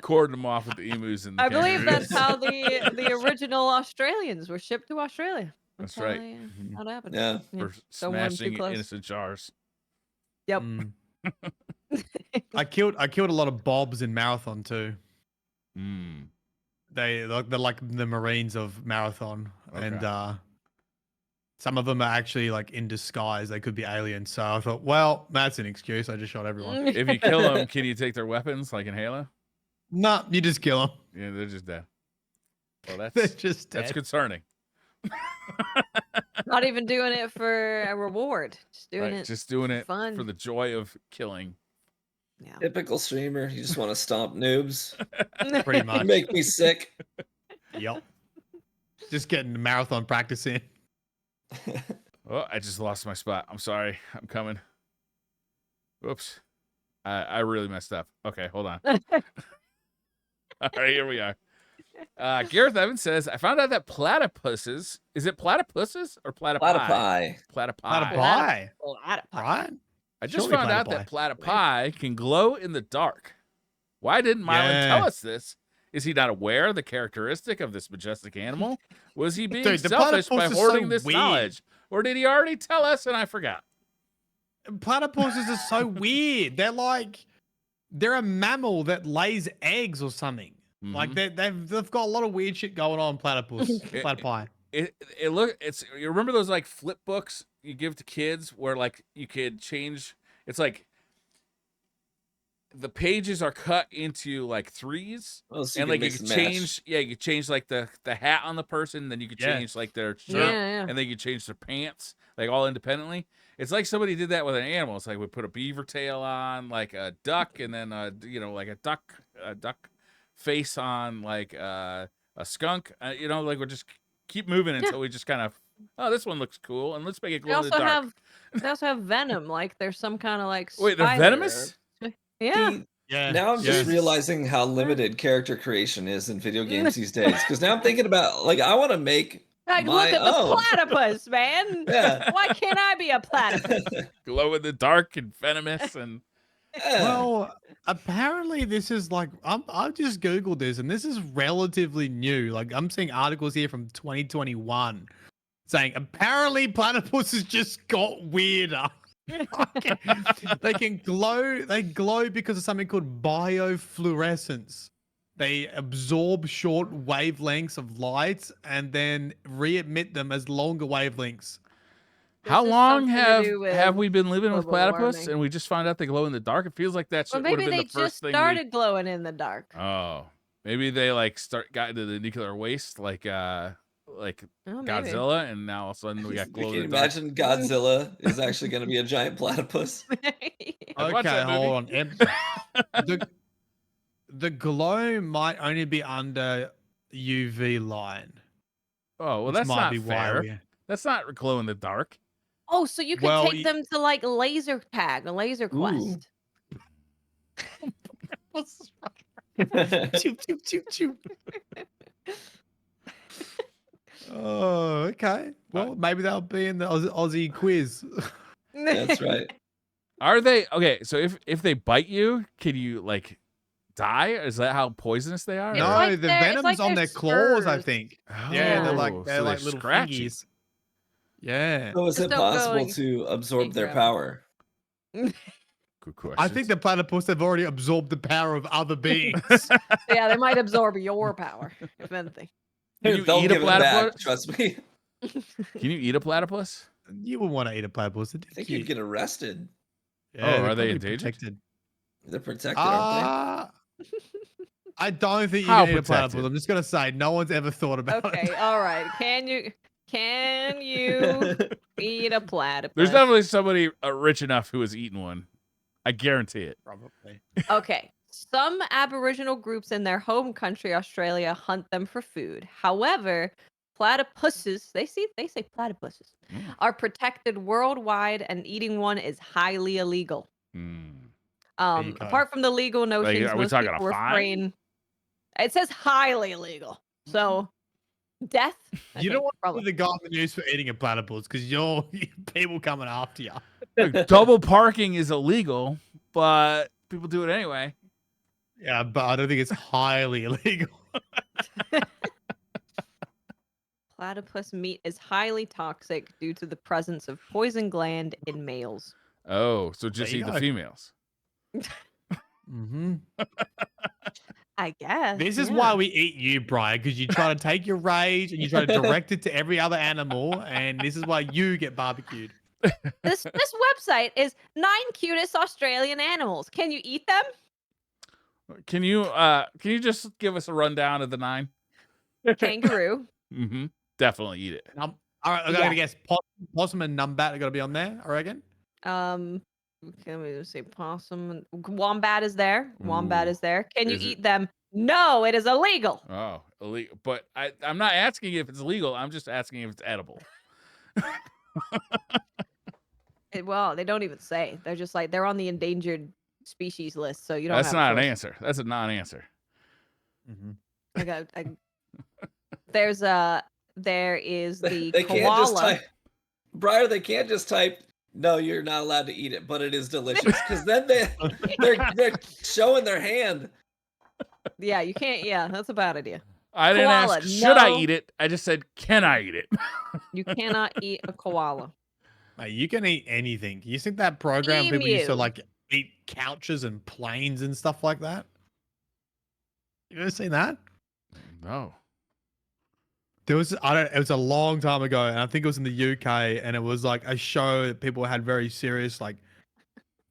Cordon them off with the emus and the I believe that's kangaroos. how the original Australians were shipped to Australia. That's how right. they, Mhm. how it happened. Yeah. For Don't want 'em too smashing close. innocent jars. Yep. Mm. I killed a lot of bobs in marathon too. Mm. They're like the Marines of marathon, and Okay. some of them are actually like in disguise. They could be aliens. So I thought, well, that's an excuse. I just shot everyone. If you kill them, can you take their weapons like in Halo? No, you just kill them. Yeah, they're just dead. Well, They're that's just dead. that's concerning. Not even doing it for a reward. Just doing Right, it. just doing it fun. for the joy of killing. Yeah. Typical streamer. You just want to stomp noobs. Pretty You much. make me sick. Yep. Just getting the marathon practice in. Oh, I just lost my spot. I'm sorry. I'm coming. Whoops. I really messed up. Okay, hold on. All right, here we are. Gareth Evans says, I found out that platypuses, is it platypuses or platypi? Platypi. Platypi. Platypi, Platypi. right? I just Surely found out that platypi. platypi can glow in the dark. Why didn't Mylan tell Yeah. us this? Is he not aware of the characteristic of this majestic animal? Was he being Dude, the selfish by platypus is hoarding so this weird. knowledge? Or did he already tell us and I forgot? Platypuses are so weird. They're a mammal that lays eggs or something. Like Mhm. they've got a lot of weird shit going on. Platypi. It's you remember those like flip books you give to kids where like you could change, it's like the pages are cut into like threes, Oh, so and you like can you mix could and match. change, yeah, you could change like the hat on the person, then you could Yeah. change like their shirt, Yeah. and then you could change their pants, like all independently. It's like somebody did that with an animal. It's like we put a beaver tail on like a duck, and then like a duck face on like a skunk. Like we'll just keep moving until we just kind of, oh, this one looks cool, and let's make it They glow in the also dark. they also have venom. Like there's some kind of like Wait, they're spider venomous? or- Yeah. See, Yeah. now I'm just yeah. realizing how limited character creation is in video games these days. Because now I'm thinking about, like, I want to make Like, my look at the own. platypus, man. Yeah. Why can't I be a platypus? Glow in the dark and venomous, and Yeah. Well, apparently this is like I've just googled this, and this is relatively new. Like I'm seeing articles here from 2021 saying apparently platypuses just got weirder. They can glow. They glow because of something called biofluorescence. They absorb short wavelengths of light and then re-emit them as longer wavelengths. how This is long something to have do have with we been living with global platypus, warming. and we just found out they glow in the dark? It feels like that Or would have maybe been they the just first thing started glowing in the dark. Oh, maybe they like got into the nuclear waste like Oh, maybe. Godzilla, and now all of a sudden we got Can glow you in the dark. imagine Godzilla is actually going to be a giant platypus? I'd watch Okay, that movie. hold on. The glow might only be under UV line. Oh, well, which that's might not be why fair. we- That's not glow in the dark. Oh, so you could Well, take them to like laser tag, a laser quest. Choop, choop, choop, choop. Oh, okay. Well, maybe they'll be in the Aussie quiz. That's right. Are they okay? So if they bite you, can you like die? Is that how poisonous they are? It's No, or- like the they're- it's venom's like on they're their claws, I spurs. think. Oh, Yeah, they're so like little scratchy. fingies. Yeah. So is Just it don't go possible and to absorb eat their forever. power? Good question. I think the platypus have already absorbed the power of other beings. Yeah, they might absorb your power, if anything. Can you They'll eat a give it back, platypus? trust me. Can you eat a platypus? You would want to eat a platypus. They're I think cute. you'd get arrested. Yeah, Oh, they're are they probably endangered? protected. They're protected, aren't I don't think you How can eat a platypus. protected? I'm just gonna say no one's ever thought about Okay, it. all right. Can you they? Eat a platypus. There's definitely somebody rich enough who has eaten one. I guarantee it. Probably. Okay. Some Aboriginal groups in their home country, Australia, hunt them for food. However, platypuses, they say platypuses, Mm. are protected worldwide, and eating one is highly illegal. Mm. you go. Apart from the legal notions, are we most talking people a fine? refrain. It says highly illegal. So death. I You think, don't want to probably. be the guy on the news for eating a platypus because you're people coming after you. Like, double parking is illegal, but people do it anyway. Yeah, but I don't think it's highly illegal. Platypus meat is highly toxic due to the presence of poison gland in males. Oh, so just There you eat the go. females. Mm-hmm. I guess. This is yeah. why we eat you, Brian, because you try to take your rage and you try to direct it to every other animal, and this is why you get barbecued. This website is 9 cutest Australian animals. Can you eat them? Can you just give us a rundown of the 9? Kangaroo. Mm-hmm. Definitely eat it. All right, I'm Yeah. gonna guess possum and numbat are gonna be on there. I reckon. Can we just say possum? Wombat is there. Wombat Ooh. is there. Can you Is it- eat them? No, it is illegal. Oh, illegal. But I'm not asking if it's legal. I'm just asking if it's edible. Well, they don't even say. They're just like they're on the endangered species list, so you don't. That's have not a an choice. answer. That's a non-answer. Mm-hmm. There is the They can't just koala. type. Briar, they can't just type. No, you're not allowed to eat it, but it is delicious. Because then they're showing their hand. Yeah, you can't. Yeah, that's a bad idea. I didn't Koala, ask, should I no. eat it? I just said, can I eat it? You cannot eat a koala. Mate, you can eat anything. You think that program people used to Emu. like eat couches and planes and stuff like that? You ever seen that? No. There was it was a long time ago, and I think it was in the UK, and it was like a show that people had very serious like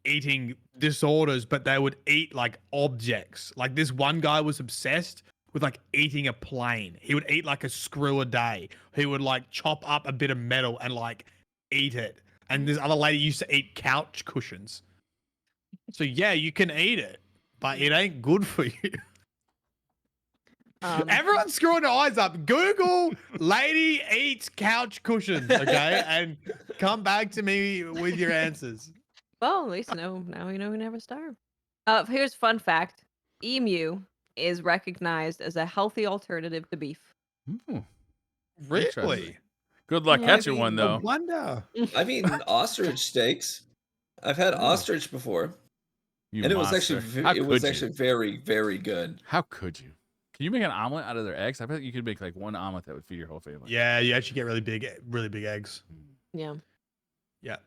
eating disorders, but they would eat like objects. Like this one guy was obsessed with like eating a plane. He would eat like a screw a day. He would like chop up a bit of metal and like eat it. And this other lady used to eat couch cushions. So yeah, you can eat it, but it ain't good for you. Everyone's screwing their eyes up. Google lady eats couch cushions, okay? And come back to me with your answers. Well, at least now we know we never starve. Here's fun fact: emu is recognized as a healthy alternative to beef. Hmm. Really? Interesting. Good luck Yeah, catching one, No though. wonder. I've eaten ostrich steaks. I've had ostrich before, You and it was monster. actually How it was could you? actually very, very good. How could you? Can you make an omelet out of their eggs? I bet you could make like one omelet that would feed your whole family. Yeah, you actually get really big eggs. Yeah. Yeah.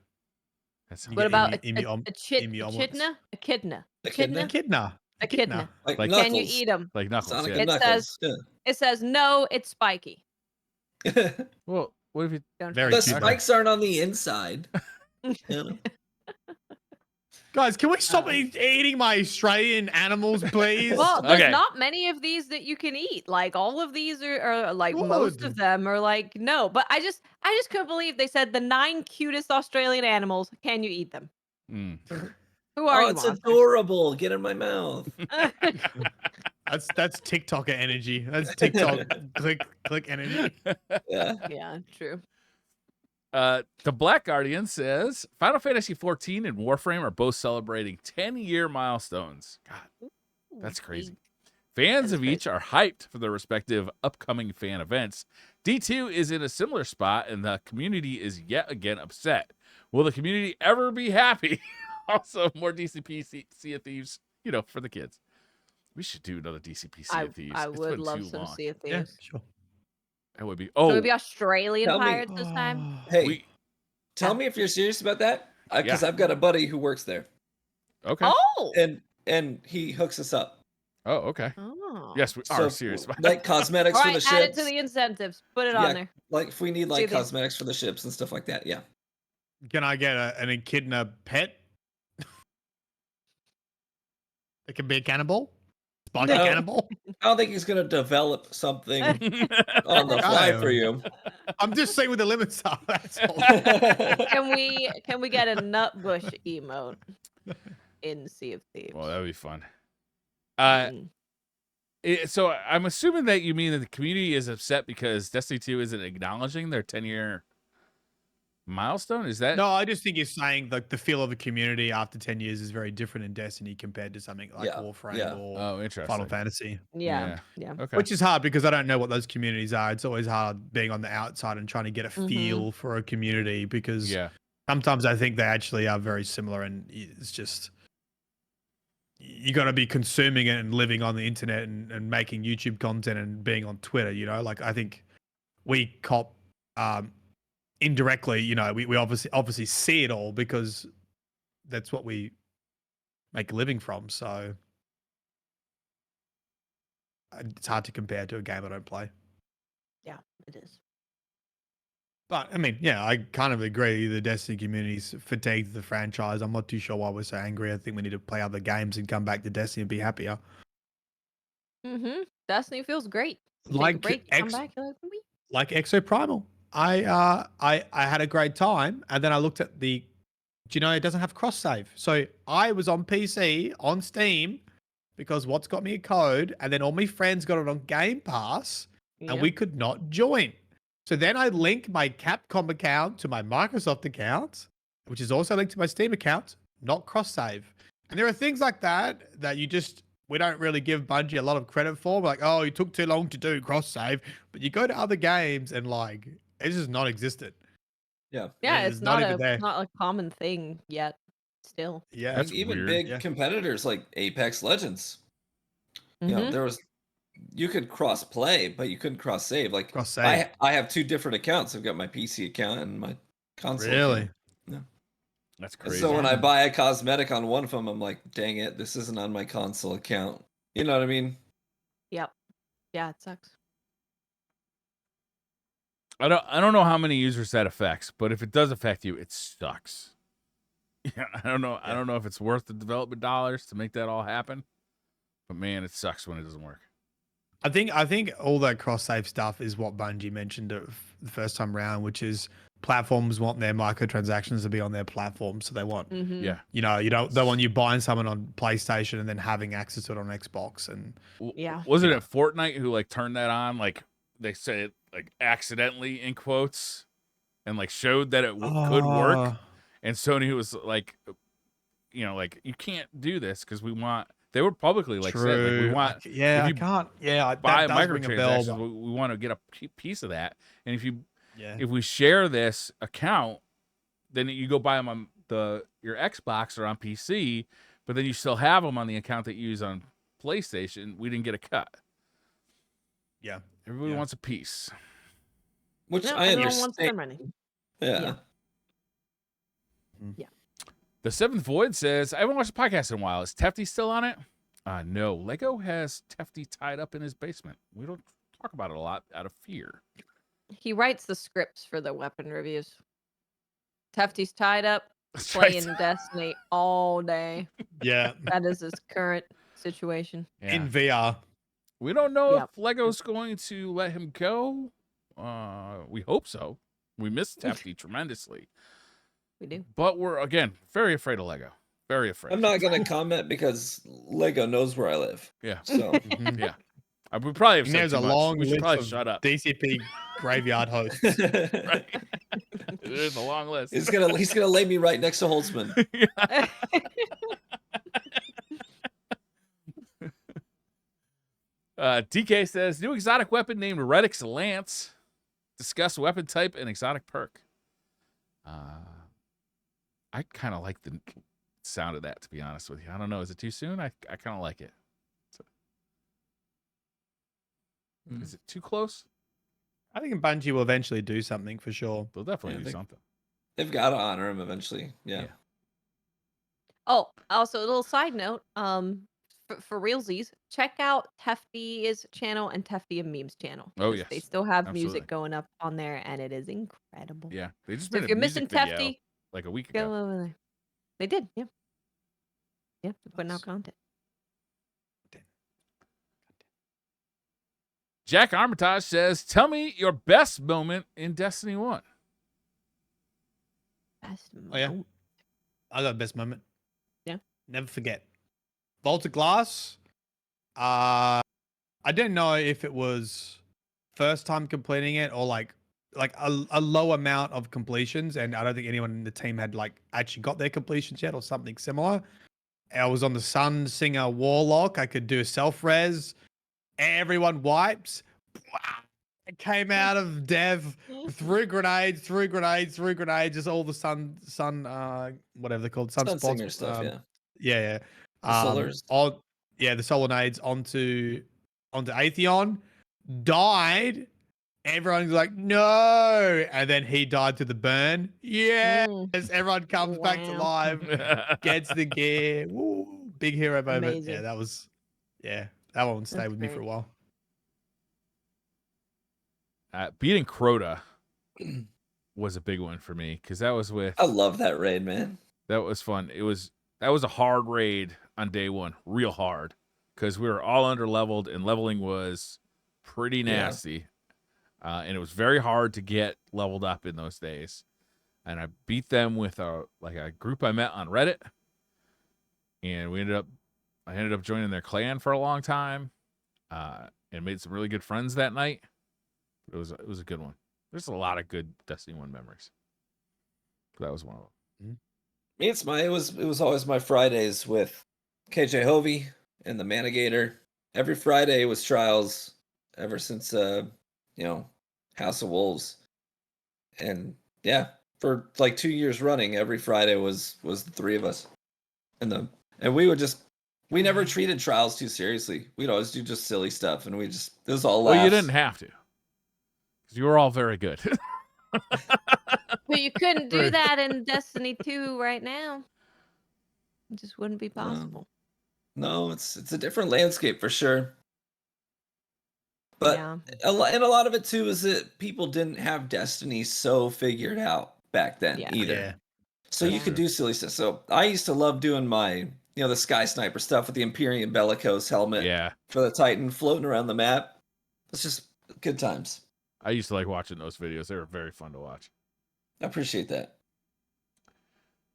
That's You What get about emu- emu om- emu omelets. echidna? Echidna. Echidna? Echidna. Echidna. Like Like- Can you knuckles. eat them? like knuckles. Sonic Yeah. and It knuckles. It says no, it's spiky. Yeah. Well, what if you? Don't Very The cute. spikes aren't on the inside. You know? Guys, can we stop eating my Australian animals, please? Well, there's Okay. not many of these that you can eat. Like all of these are like most Good. of them are like no. But I just couldn't believe they said the 9 cutest Australian animals. Can you eat them? Mm. Who are Oh, you? it's monster? adorable. Get in my mouth. That's TikToker energy. That's TikTok click energy. Yeah. Yeah, true. The Black Guardian says Final Fantasy XIV and Warframe are both celebrating 10-year milestones. God, that's crazy. Fans of each are hyped for their respective upcoming fan events. D2 is in a similar spot, and the community is yet again upset. Will the community ever be happy? Also, more DCP Sea of Thieves, for the kids. We should do another DCP Sea of Thieves. I It's would been love too some long. Sea of Yeah, Thieves. sure. That would be. So Oh, it would be Australian Tell me- pirates this time. Hey, we. tell me if you're serious about that, because I've got a buddy who works there, Okay. Oh. and he hooks us up. Oh, okay. Oh. Yes, we So, are serious about like cosmetics All for right, the add it ships. to the incentives. Put it Yeah. on there. Like if we need See like these. cosmetics for the ships and stuff like that. Yeah. Can I get an echidna pet? It can be a cannibal. Spongy No. cannibal. I don't think he's gonna develop something on the fly for you. I'm just saying what the limits are. That's all. Can we get a nut bush emote in Sea of Thieves? Well, that would be fun. Mm. So I'm assuming that you mean that the community is upset because Destiny 2 isn't acknowledging their 10-year milestone. Is that? No, I just think you're saying like the feel of a community after 10 years is very different in Destiny compared to something like Yeah, Warframe yeah. or Oh, interesting. Final Fantasy. Yeah. Okay. Which is hard because I don't know what those communities are. It's always hard being on the outside and trying to get a feel for a community because sometimes I think they actually are very similar and it's just you got to be consuming it and living on the internet and making YouTube content and being on Twitter, you know, like I think we cop indirectly, you know, we obviously see it all because that's what we make a living from. So it's hard to compare to a game I don't play. Yeah, it is. But I mean, yeah, I kind of agree. The Destiny community's fatigued the franchise. I'm not too sure why we're so angry. I think we need to play other games and come back to Destiny and be happier. Destiny feels great. Take a Like break, come back, you're like, "Wee." Like Exo Primal. I had a great time, and then I looked at the. Do you know it doesn't have cross save? So I was on PC on Steam because what's got me a code, and then all my friends got it on Game Pass, and we could not join. So then I link my Capcom account to my Microsoft account, which is also linked to my Steam account, not cross save. And there are things like that we don't really give Bungie a lot of credit for. We're like, oh, it took too long to do cross save. But you go to other games and like it's just non-existent. Yeah. Yeah, It's it's not not even there. not a common thing yet. Still. Yeah, That's even weird. big competitors like Apex Legends. You know, you could cross play, but you couldn't cross save. Like cross save. I have two different accounts. I've got my PC account and my console Really? account. Yeah. That's And crazy. so when I buy a cosmetic on one of them, I'm like, dang it, this isn't on my console account. You know what I mean? Yep. Yeah, it sucks. I don't know how many users that affects, but if it does affect you, it sucks. Yeah, I don't know. I don't know if it's worth the development dollars to make that all happen, but man, it sucks when it doesn't work. I think all that cross save stuff is what Bungie mentioned the first time round, which is platforms want their microtransactions to be on their platform, so they want Yeah. you know they want you buying someone on PlayStation and then having access to it on Xbox and Wasn't it Fortnite who like turned that on? Like they said it like accidentally in quotes, and like showed that it could work, and Sony was like, you know, like you can't do this because we want. They were publicly like said like we want. I can't. Yeah, buy that does ring a bell. microtransactions, we want to get a piece of that, and if Yeah. we share this account, then you go buy them on your Xbox or on PC, but then you still have them on the account that you use on PlayStation. We didn't get a cut. Yeah. Everybody wants a piece. Which No, I everyone wants their understand. money. Yeah. Yeah. The Seventh Void says, I haven't watched the podcast in a while. Is Tefty still on it? No. Lego has Tefty tied up in his basement. We don't talk about it a lot out of fear. He writes the scripts for the weapon reviews. Tefty's tied up, That's playing right. Destiny all day. Yeah. That is his current situation. Yeah. In VR. We don't know Yep. if Lego's going to let him go. We hope so. We miss Tefty tremendously. We do. But we're, again, very afraid of Lego. Very afraid. I'm not gonna comment because Lego knows where I live. Yeah. So Yeah. We probably have And said there's too a much. long We should list probably of shut up. DCP graveyard hosts. Right. There's a long list. he's gonna lay me right next to Holtzman. DK says, new exotic weapon named Redix Lance. Discuss weapon type and exotic perk. I kind of like the sound of that, to be honest with you. I don't know. Is it too soon? I kind of like it. Is it too close? I think Bungie will eventually do something for sure. They'll definitely do something. They've got to honor him eventually. Yeah. Oh, also a little side note. For realsies, check out Tefty's channel and Tefty and Memes channel. Oh, 'cause yes. they still have Absolutely. music going up on there, and it is incredible. Yeah. They just So made if a you're music missing video Tefty, like a week go ago. over there. They did, yeah. Yeah, they're putting out content. Jack Armitage says, "Tell me your best moment in Destiny 1." Best Oh, yeah. moment. I got best moment. Yeah. Never forget. Vault of Glass. I didn't know if it was first time completing it or like a low amount of completions, and I don't think anyone in the team had like actually got their completions yet or something similar. I was on the Sun Singer Warlock. I could do self res. Everyone wipes. It came out of dev, threw grenades, just all the whatever they're called, sunspots. Sunsinger stuff, yeah. Yeah. The solars. The solonades onto Atheon. Died. Everyone's like, no, and then he died to the burn. Yes, everyone comes back to Wow. life, gets the gear. Woo, big hero moment. Amazing. That one stayed That's with me for a great. while. Beating Crota was a big one for me because that was with. I love that raid, man. That was fun. That was a hard raid on day one, real hard, because we were all under leveled and leveling was pretty nasty, and it was very hard to get leveled up in those days. And I beat them with a group I met on Reddit, and I ended up joining their clan for a long time, and made some really good friends that night. It was a good one. There's a lot of good Destiny 1 memories. That was one of them. It was always my Fridays with KJ Hovey and the Manigator. Every Friday was trials ever since House of Wolves. And yeah, for like 2 years running, every Friday was the three of us. And we never treated trials too seriously. We'd always do just silly stuff, and it was all laughs. Well, you didn't have to, because you were all very good. But you couldn't do that in Destiny 2 right now. It just wouldn't be possible. No, it's a different landscape for sure. But Yeah. a lot of it too is that people didn't have Destiny so figured out back then either. Yeah. So you could do silly stuff. So I used to love doing my, the Sky Sniper stuff with the Imperium Bellicose helmet for the Titan floating around the map. It's just good times. I used to like watching those videos. They were very fun to watch. I appreciate that.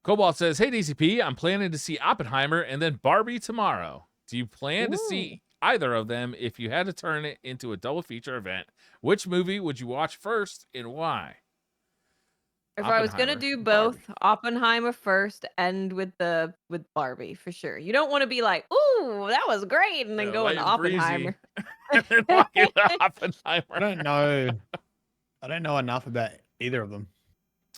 Cobalt says, "Hey DCP, I'm planning to see Oppenheimer and then Barbie tomorrow. Do you plan to see either of them if you had to turn it into a double feature event? Which movie would you watch first and why?" If I was gonna do both, Oppenheimer first, end with Barbie for sure. You don't want to be like, "Ooh, that was great," and then go into Oppenheimer. And then walk into Oppenheimer. I don't know enough about either of them.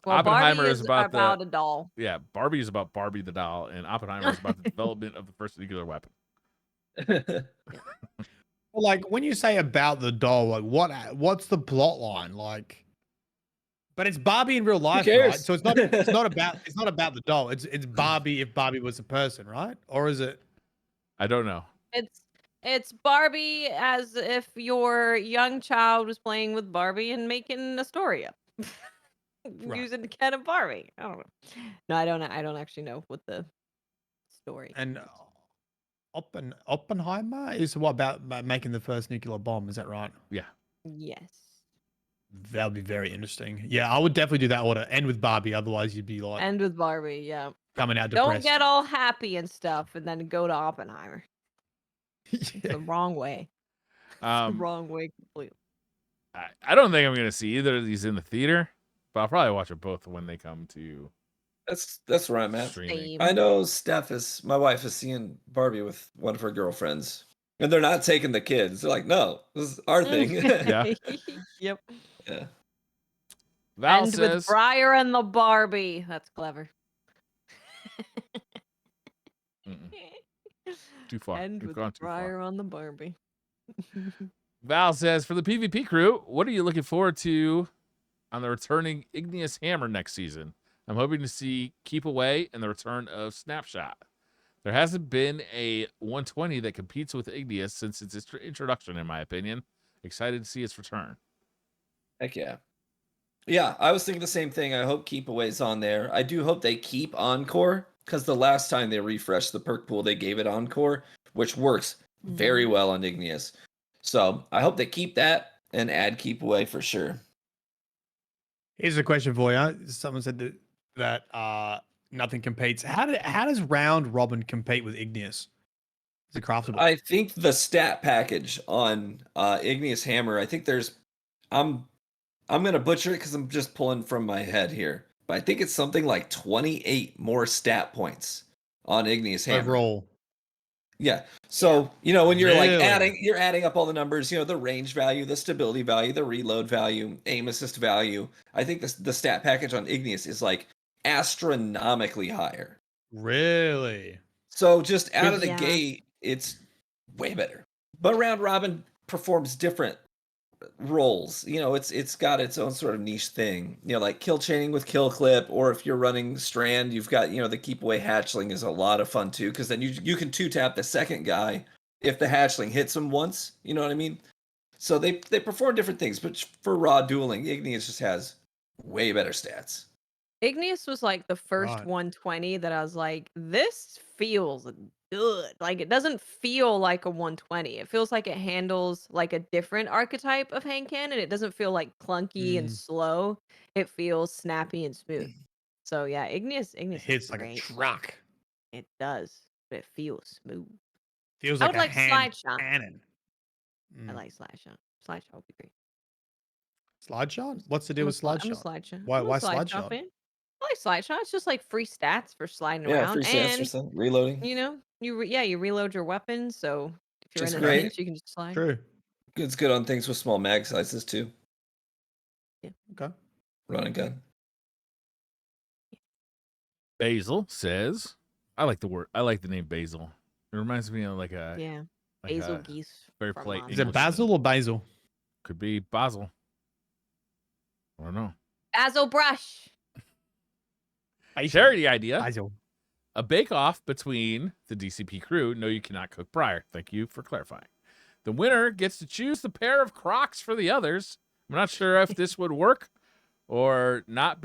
Well, Oppenheimer Barbie is about a doll. Yeah, Barbie is about Barbie the doll, and Oppenheimer is about the development of the first nuclear weapon. Well, like when you say about the doll, like what's the plot line? Like, but it's Barbie in real life, right? So it's not about the doll. It's Barbie if Barbie was a person, right? Or is it? I don't know. It's Barbie as if your young child was playing with Barbie and making a story up. Using the canon of Barbie. I don't know. No, I don't actually know what the story. And Oppenheimer is what about making the first nuclear bomb? Is that right? Yeah. Yes. That would be very interesting. Yeah, I would definitely do that order. End with Barbie, otherwise you'd be like End with Barbie. Yeah. coming out depressed. Don't get all happy and stuff, and then go to Oppenheimer. It's the wrong way. It's the wrong way completely. I don't think I'm going to see either of these in the theater, but I'll probably watch them both when they come to. That's where I'm at. Same. I know my wife is seeing Barbie with one of her girlfriends, and they're not taking the kids. They're like, no, this is our thing. Yeah. Yep. Yeah. Val End says, with Briar and the Barbie. That's clever. Too far. End You've with gone too Briar far. on the Barbie. Val says, "For the PvP crew, what are you looking forward to on the returning Igneous Hammer next season? I'm hoping to see Keep Away and the return of Snapshot. There hasn't been a 120 that competes with Igneous since its introduction, in my opinion. Excited to see its return." Heck yeah. Yeah, I was thinking the same thing. I hope Keep Away's on there. I do hope they keep Encore, because the last time they refreshed the perk pool, they gave it Encore, which works very well on Igneous. So I hope they keep that and add keep away for sure. Here's a question for you. Someone said that nothing competes. How does round robin compete with Igneous? Is it craftable? I think the stat package on Igneous Hammer, I think there's I'm gonna butcher it because I'm just pulling from my head here. But I think it's something like 28 more stat points on Igneous Hammer. Overall. Yeah. So, when you're Really? you're adding up all the numbers, the range value, the stability value, the reload value, aim assist value. I think the stat package on Igneous is like astronomically higher. Really? So just out of the Yeah. gate, it's way better. But round robin performs different roles. It's got its own sort of niche thing. Like kill chaining with kill clip, or if you're running strand, you've got the keep away hatchling is a lot of fun too, because then you can 2-tap the second guy if the hatchling hits him once. You know what I mean? So they perform different things, but for raw dueling, Igneous just has way better stats. Igneous was like the first Right. 120 that I was like, this feels good. Like it doesn't feel like a 120. It feels like it handles like a different archetype of hand cannon. It doesn't feel like clunky and slow. It feels snappy and smooth. So yeah, Igneous It is hits like a great. truck. It does, but it feels smooth. Feels I like would a like hand slide shot. cannon. I like slide shot. Slide shot would be great. Slide shot? What's the deal I'm a, with slide I'm a shot? slide shot. Why I'm a why slide slide shot shot? fan. I like slide shot. It's just like free stats for sliding Yeah, around, free stats or and something. Reloading. you reload your weapons. So if you're Which in is a great. pinch, you can just slide. True. It's good on things with small mag sizes too. Okay. Run and gun. Basil says, I like the name Basil. It reminds me of like a Basil geese. very from polite Is it English basil or basil? Could be Basil. I don't know. Basil brush. Charity idea. Basil. A bake-off between the DCP crew. No, you cannot cook Briar. Thank you for clarifying. The winner gets to choose the pair of Crocs for the others. I'm not sure if this would work or not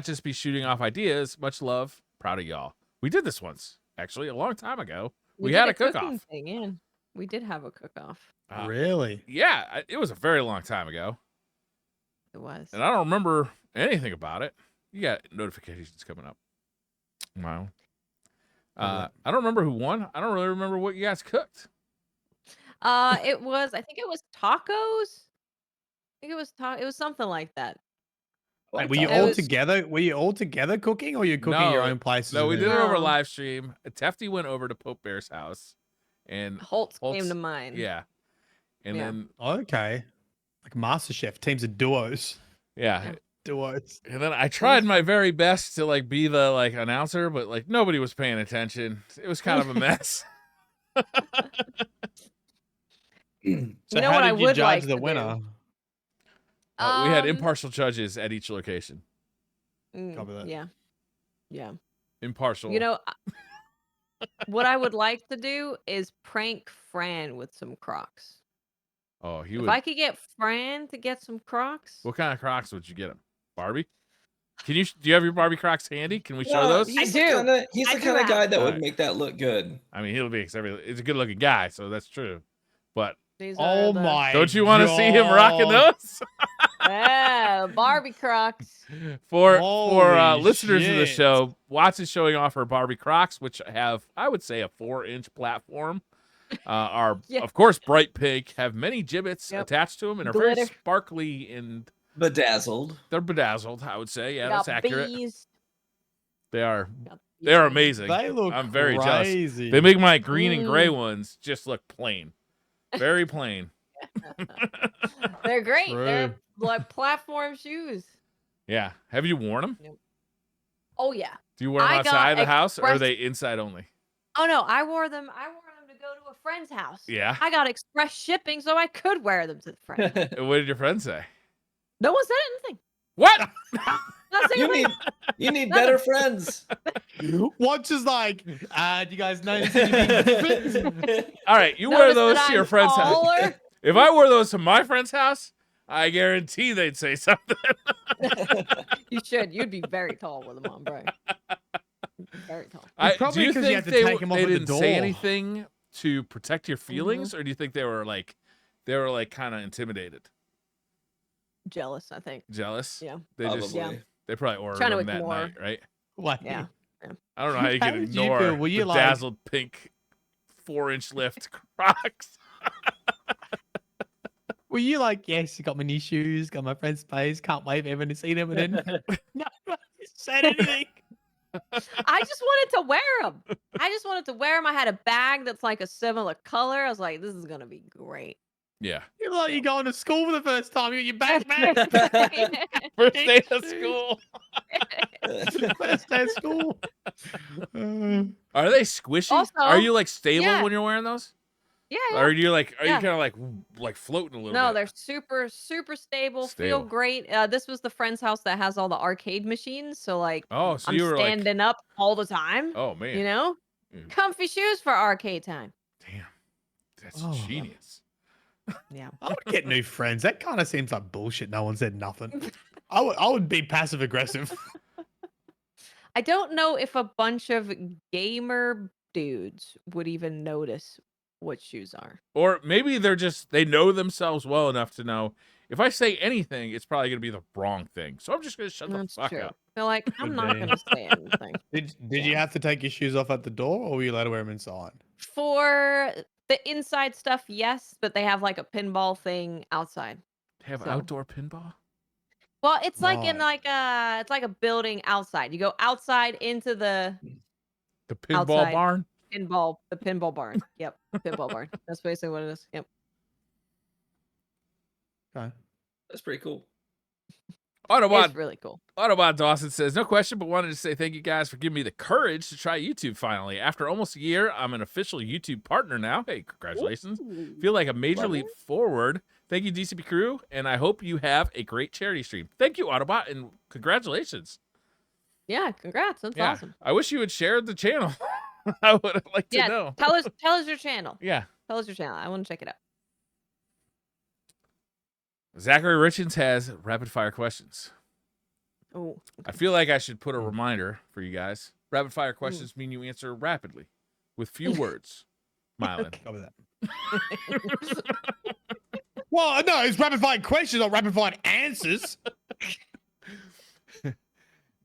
just be shooting off ideas. Much love. Proud of y'all. We did this once, actually, a long time ago. We did had a cooking cook-off. thing, yeah. We did have a cook-off. Really? Yeah, it was a very long time ago. It was. And I don't remember anything about it. You got notifications coming up. Wow. I don't remember who won. I don't really remember what you guys cooked. I think it was tacos. I think it was something like that. Wait, It were you all was- together? Were you all together cooking, or were you cooking your own places? No, we did it over No. live stream. Tefty went over to Pope Bear's house, and Holtz came to mind. Yeah, and Yeah. then Okay. Like MasterChef, teams of duos. yeah, Duos. and then I tried my very best to like be the like announcer, but like nobody was paying attention. It was kind of a mess. So You know how what I did you would judge like the to do? winner? We had impartial judges at each location. Copy that. Yeah. Impartial. You know, what I would like to do is prank Fran with some Crocs. Oh, he If would. I could get Fran to get some Crocs, What kind of Crocs would you get him? Barbie? Do you have your Barbie Crocs handy? Can we show No, those? He's I the do. He's I the do kind of guy have. that would Alright. make that look good. I mean, he'll be he's a good looking guy, so that's true. But these Oh are the my! don't you want to see him rocking God. those? Barbie Crocs. for Holy listeners of the shit. show, Watts is showing off her Barbie Crocs, which have, I would say, a 4-inch platform. Are Yeah. of course bright pink, have many gibbets Yep. attached to them, and are very Glitter. sparkly and Bedazzled. they're bedazzled. I would say, yeah, that's Got accurate. bees. They are. Got They are bees. amazing. They look I'm very jealous. crazy. They make my green and gray Mm. ones just look plain, very plain. They're great. True. They're like platform shoes. Yeah. Have you worn them? Oh yeah. Do you wear them I got outside the house, or are express- they inside only? Oh no, I wore them to go to a friend's house. Yeah. I got express shipping so I could wear them to the friend. And what did your friend say? No one said anything. What? Not saying You anything. need you need better friends. Watch is like, do you guys notice anything? All right, you wear Notice those that to your I'm friend's house. taller? If I wore those to my friend's house, I guarantee they'd say something. You should. You'd be very tall with them on, bro. Very tall. Probably do you 'cause you think have to they, take 'em off they at the didn't say door. anything to protect your feelings, or do you think they were like kind of intimidated, Jealous, I think. jealous? Yeah. They just Probably. Yeah. they probably ordered Trying to them that ignore. night, right? Like, Yeah. I don't know how you can How did you ignore feel? Were you the like- dazzled pink 4-inch lift Crocs. Were you like, yes, you got my new shoes, got my friend's space, can't wait for everyone to see them, and then no one said anything. I just wanted to wear them. I just wanted to wear them. I had a bag that's like a similar color. I was like, this is gonna be great. Yeah. You're like, you're going to school for the first time, you got your backpack. First day of Shoes. school. First day of school. Are they squishy? Also, Are you like stable yeah. when you're wearing those? Yeah. Or are you like Yeah. kind of like floating a little No, bit? they're super, super stable, Stable. feel great. This was the friend's house that has all the arcade machines. So like Oh, so I'm you were like, standing up all the time. oh man, You know? Mm. Comfy shoes for arcade time. damn, that's Oh. genius. Yeah. I would get new friends. That kind of seems like bullshit. No one said nothing. I would be passive aggressive. I don't know if a bunch of gamer dudes would even notice what shoes are. Or maybe they know themselves well enough to know if I say anything, it's probably gonna be the wrong thing. So I'm just gonna shut That's the fuck true. up. They're like, I'm Could not be. gonna say anything. Did Yeah. you have to take your shoes off at the door, or were you allowed to wear them inside? For the inside stuff, yes, but they have like a pinball thing outside. They have So- outdoor pinball. Well, it's like in Right. it's like a building outside. You go outside into the The pinball Outside. barn. the pinball barn. Yep, pinball barn. That's basically what it is. Yep. Okay. That's pretty cool. Autobot It's really cool. Autobot Dawson says, no question, but wanted to say thank you guys for giving me the courage to try YouTube finally. After almost a year, I'm an official YouTube partner now. Hey, congratulations. Ooh. Feel like a major Love leap forward. Thank you, DCP crew, and I hope you have a great charity stream. Thank you, Autobot, and congratulations. Yeah, congrats. That's Yeah, awesome. I wish you had shared the channel. I would have liked to Yeah, know. tell us your channel. Yeah. Tell us your channel. I want to check it out. Zachary Richens has rapid fire questions. Oh, I feel like I should put a reminder for you guys. Rapid fire questions mean you answer rapidly with few words. Mylan. Cover that. Well, no, it's rapid fire questions, not rapid fire answers.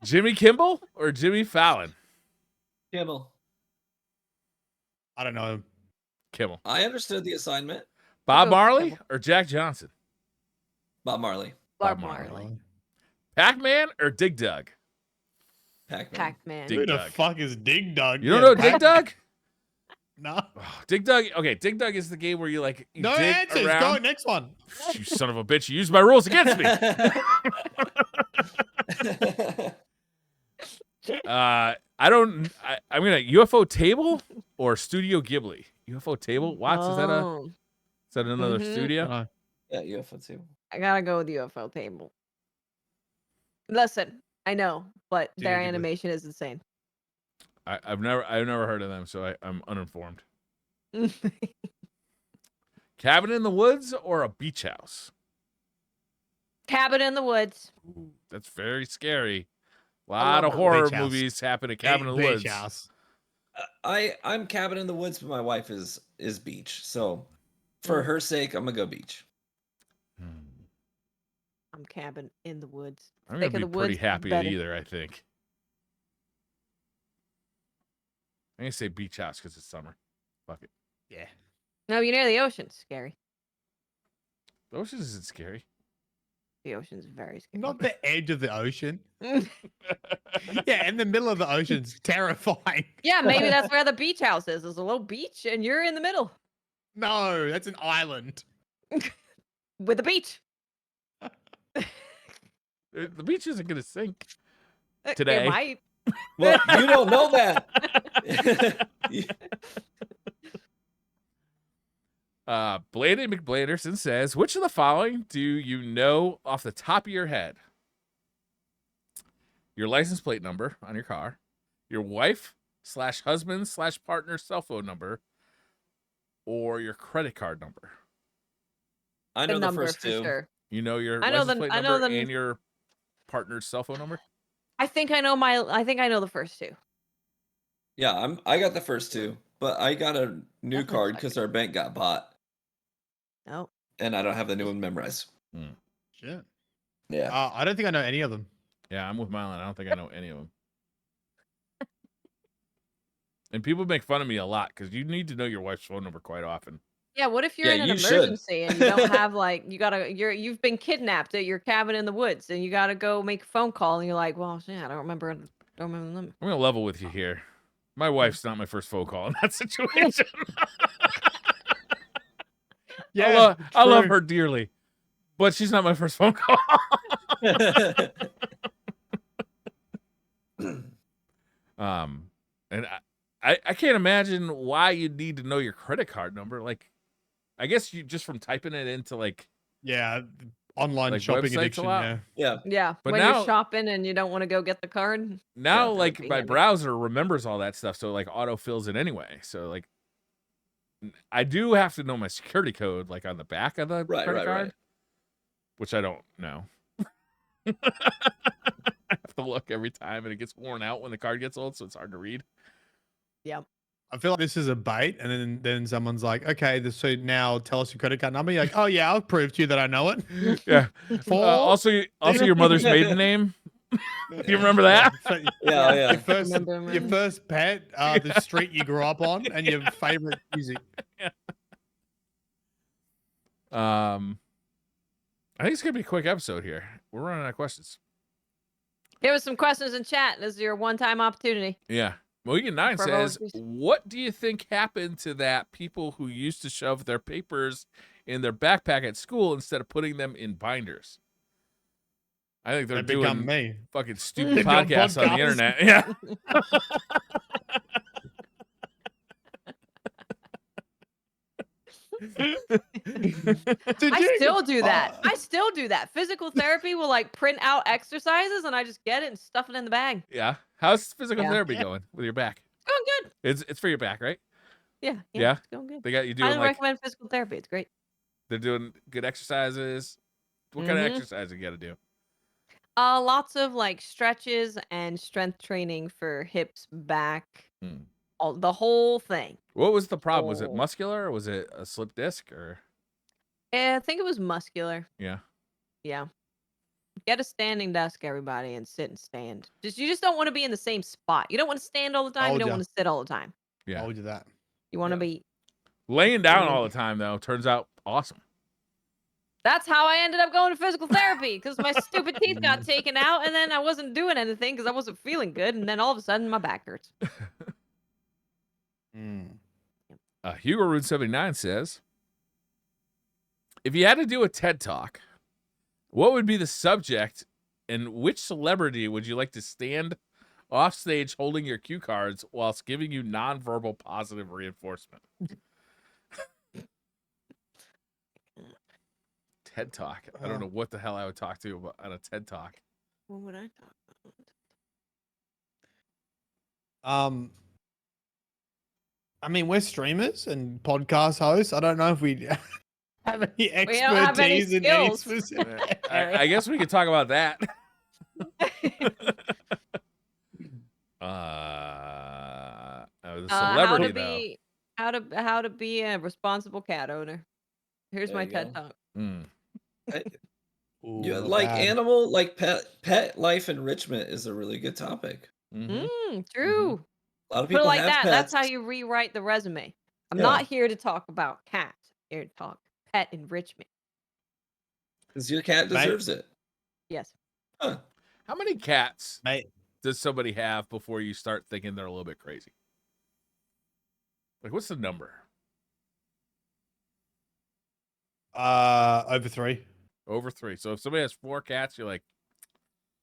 Jimmy Kimball or Jimmy Fallon? Kimmel. I don't know. Kimmel. I understood the assignment. Bob go with Marley Kimmel. or Jack Johnson? Bob Marley. Bob Bob Marley. Pac-Man or Dig Dug? Pac-Man. Pac-Man. Dig Who the Dug. fuck is Dig Dug? You don't know Dig Dug? No. Oh, Dig Dug. Okay, Dig Dug is the game where you like you No dig answers. around. Go next one. You son of a bitch! You used my rules against me. I don't. I'm gonna UFO table or Studio Ghibli. UFO table. What is that? Oh, Is that another Mhm. studio? No. Yeah, UFO too. I gotta go with UFO table. Listen, I know, but Studio their Ghibli. animation is insane. I've never heard of them, so I'm uninformed. Cabin in the Woods or a beach house? Cabin in the Woods. Ooh, that's very scary. A I lot love of that. horror Beach house. movies happen at Cabin in the Beach Woods. house. I'm cabin in the woods, but my wife is beach. So for her sake, I'm gonna go beach. Hmm. I'm cabin in the woods. I'm Thick gonna of be the pretty woods, happy at better. either. I think. I'm gonna say beach house because it's summer. Fuck it. Yeah. No, you're near the ocean. Scary. The ocean isn't scary. The ocean's very scary. Not the edge of the ocean. Yeah, in the middle of the ocean's terrifying. Yeah, maybe that's where the beach house is. There's a little beach, and you're in the middle No, that's an island. with the beach. The beach isn't gonna sink. It Today. might. Well, you don't know that. Bladed McBladerson says, which of the following do you know off the top of your head? Your license plate number on your car, your wife / husband / partner's cell phone number, or your credit card number. I know the number first for two. sure. You know your I know license the- plate I know number the- and your partner's cell phone number? I think I know the first two. Yeah, I got the first two. but I got a new Definitely card suck. because our bank got bought, No. and I don't have the new one memorized. Shit. Yeah. I don't think I know any of them. Yeah, I'm with Mylan. I don't think I know any of them. And people make fun of me a lot because you need to know your wife's phone number quite often. Yeah, what if you're Yeah, in an you should. emergency and you don't have like you've been kidnapped at your cabin in the woods and you gotta go make a phone call and you're like, well, yeah, I don't remember the number. I'm gonna level with you here. My wife's not my first phone call in that situation. Yeah, I love true. her dearly, but she's not my first phone call. And I can't imagine why you'd need to know your credit card number. Like, I guess you just from typing it into like Online shopping websites a addiction. lot. Yeah. Yeah. Yeah, But when now- you're shopping and you don't want to go get the card. now that would like be my handy. browser remembers all that stuff, so like auto fills it anyway. So like I do have to know my security code like on the back of the credit card, which I don't know. I have to look every time, and it gets worn out when the card gets old, so it's hard to read. Yep. I feel like this is a bait, and then someone's like, "Okay, so now tell us your credit card number." You're like, "Oh yeah, I'll prove to you that I know it." Yeah. Four. Also your mother's maiden name. Do you remember that? So, Yeah, yeah. your first pet, the street you grew up on, and your favorite music. I think it's gonna be a quick episode here. We're running out of questions. Give us some questions in chat. This is your one-time opportunity. Yeah. Mohegan 9 Forever says, always. what do you think happened to that people who used to shove their papers in their backpack at school instead of putting them in binders? I think they're They become doing me. fucking stupid They're doing podcasts on the podcasts. internet. Yeah. I still do that. I still do that. Physical therapy will like print out exercises and I just get it and stuff it in the bag. Yeah. How's physical Yeah. therapy going with your back? Going good. It's for your back, right? Yeah. Yeah? It's going good. They got you I doing highly like recommend physical therapy. It's great. they're doing good exercises. What kind of Mhm. exercise you got to do? Lots of like stretches and strength training for hips, back, Hmm. the whole thing. What was the problem? Was it Oh. muscular or was it a slip disc or I think it was muscular. yeah? Yeah. Get a standing desk, everybody, and sit and stand. You just don't want to be in the same spot. You don't want to stand all the time. You Told don't ya. want to sit all the time. Yeah. Told you that. You want to Yeah. be. Laying down Mhm. all the time though turns out awesome. That's how I ended up going to physical therapy because my stupid teeth got taken out, and then I wasn't doing anything because I wasn't feeling good, and then all of a sudden my back hurts. Hugo Root 79 says, if you had to do a TED Talk, what would be the subject and which celebrity would you like to stand off stage holding your cue cards whilst giving you nonverbal positive reinforcement? TED Talk. I don't know what the hell I would talk to about on a TED Talk. What would I talk I mean, we're streamers and podcast hosts. I don't know if we have any We don't have any expertise in any skills. specific I guess we could talk about that. The celebrity though. How to be a responsible cat owner. Here's There my you TED go. Talk. Yeah, Ooh, like bad. animal, like pet life enrichment is a really good topic. True. A lot of Put people it like have that. pets. That's how you rewrite the resume. I'm Yeah. not here to talk about cats. I'm here to talk pet enrichment. Because your cat Mate. deserves it. Yes. Huh. How many cats Mate, does somebody have before you start thinking they're a little bit crazy? Like, what's the number? over 3. Over 3. So if somebody has 4 cats, you're like,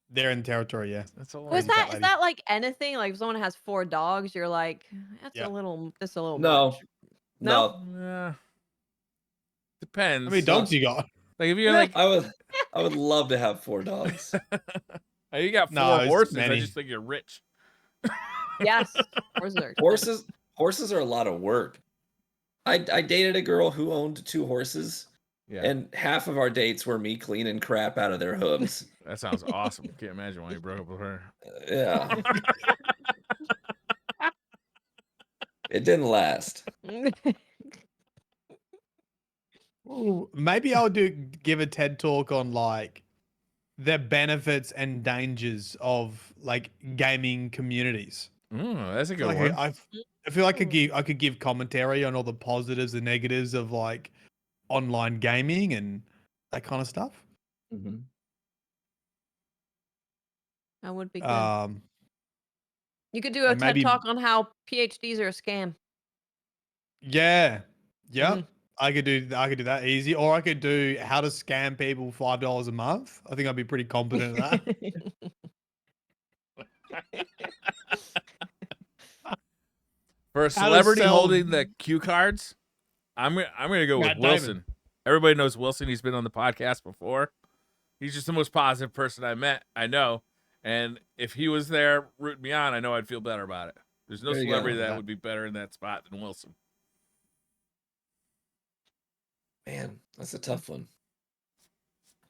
They're in territory, yeah. that's a lot. Well, is Crazy cat that lady. like anything? Like if someone has 4 dogs, you're like, that's Yeah. a little No. much. No. Yeah. Depends. How many dogs you got? Like if you're No. like, I would love to have 4 dogs. you got 4 No, it's horses, I many. just think you're rich. Yes. Horses are a lot of work. I dated a girl who owned 2 horses, Yeah. and half of our dates were me cleaning crap out of their hooves. That sounds awesome. Can't imagine why you broke up with her. Yeah. It didn't last. Ooh, maybe I'll give a TED talk on like the benefits and dangers of like gaming communities. That's a I feel good like one. I feel like I could give commentary on all the positives and negatives of like online gaming and that kind of stuff. Mm-hmm. That would be good. Um, You could do a and TED maybe talk on how PhDs are a scam. yeah, yeah. Mhm. I could do that easy, or I could do how to scam people $5 a month. I think I'd be pretty competent at that. For a How to celebrity sell holding the cue cards, I'm gonna go with Matt Damon. Wilson. Everybody knows Wilson. He's been on the podcast before. He's just the most positive person I know. And if he was there rooting me on, I know I'd feel better about it. There's no There you celebrity go. that would be better in that spot than Wilson. Man, that's a tough one.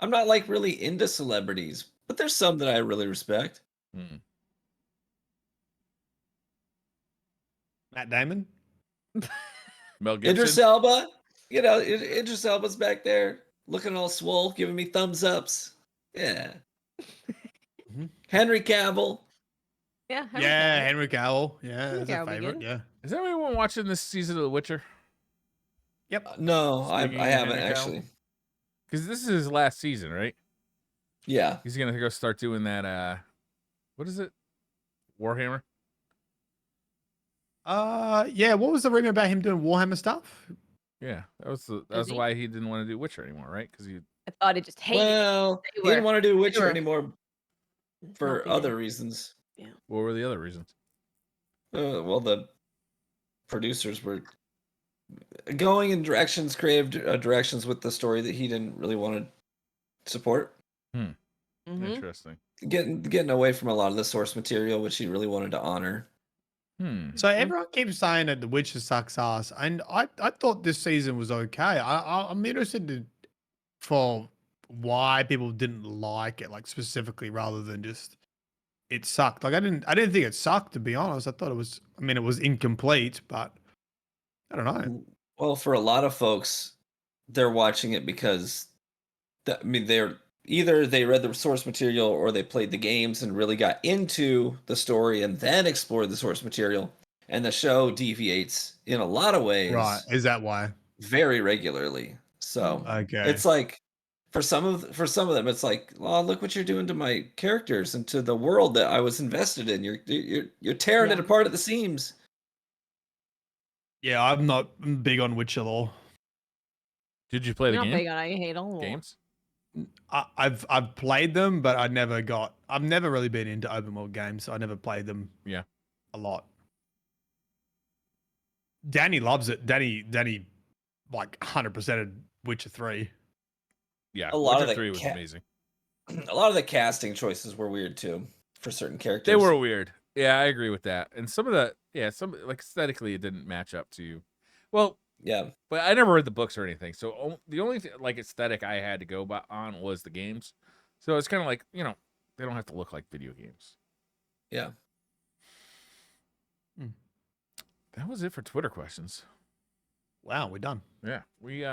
I'm not like really into celebrities, but there's some that I really respect. Hmm. Matt Damon. Mel Gibson. Idris Elba, you know, Idris Elba's back there looking all swole, giving me thumbs ups. Yeah. Mhm. Henry Cavill. Yeah. Yeah, Henry Cavill. Yeah, Henry that's a Cavill be favorite. good. Yeah. Is anyone watching this season of The Witcher? Yep. No, Speaking I of haven't Henry Cavill? actually. Because this is his last season, right? Yeah. He's gonna go start doing that. What is it? Warhammer. Yeah. What was the rumor about him doing Warhammer stuff? Yeah, that was Is he? why he didn't want to do Witcher anymore, right? Because he I thought he just hated it. Well, They he didn't were- want to do Witcher were anymore for not big other in- reasons. what were the other reasons? Well, the producers were going in directions, creative directions with the story that he didn't really want to support. Mhm. Interesting. Getting away from a lot of the source material, which he really wanted to honor. So everyone keeps saying that The Witcher sucks ass, and I thought this season was okay. I'm interested for why people didn't like it, like specifically, rather than just it sucked. Like I didn't think it sucked, to be honest. I thought it was. I mean, it was incomplete, but I don't know. Well, for a lot of folks, they're watching it because they're either they read the source material or they played the games and really got into the story and then explored the source material. And the show deviates in a lot of ways Right? Is that why? very regularly. So Okay. it's like for some of them, it's like, oh, look what you're doing to my characters and to the world that I was invested in. You're tearing it Yeah. apart at the seams. Yeah, I'm not big on Witcher lore. Did you play the You're not game? big on I hate all Games? I've played them, but I've never really been into open world games. I never played them. Yeah. A lot. Danny loves it. Danny, like 100% Witcher 3. Yeah. A lot Witcher of the 3 was amazing. A lot of the casting choices were weird too for certain characters. They were weird. Yeah, I agree with that. And some of the some like aesthetically it didn't match up to. Well, Yeah. but I never read the books or anything. So the only like aesthetic I had to go on was the games. So it's kind of like, they don't have to look like video games. Yeah. That was it for Twitter questions. Wow, we're done. Yeah. We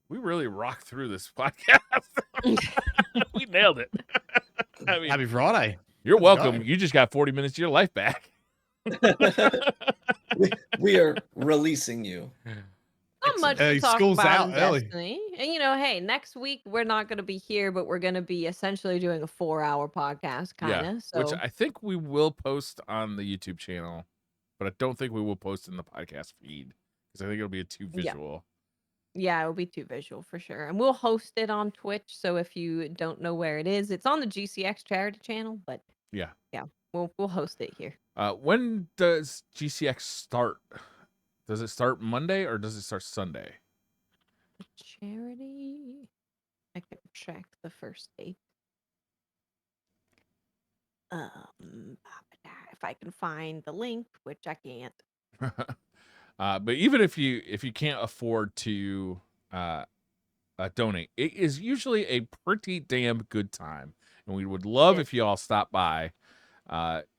really rocked through this podcast. We nailed it. I mean, Happy Friday. you're Let's welcome. go. You just got 40 minutes of your life back. we are releasing you. Not much to Hey, talk school's about out in early. Destiny. And hey, next week we're not going to be here, but we're going to be essentially doing a 4-hour podcast, kind of. So Which I think we will post on the YouTube channel, but I don't think we will post in the podcast feed because I think it'll be too visual. yeah, it'll be too visual for sure. And we'll host it on Twitch. So if you don't know where it is, it's on the GCX charity channel, but Yeah. we'll host it here. When does GCX start? Does it start Monday or does it start Sunday? Charity. I can check the first date. If I can find the link, which I can't. But even if you can't afford to donate, it is usually a pretty damn good time, and we would love if you all stop by.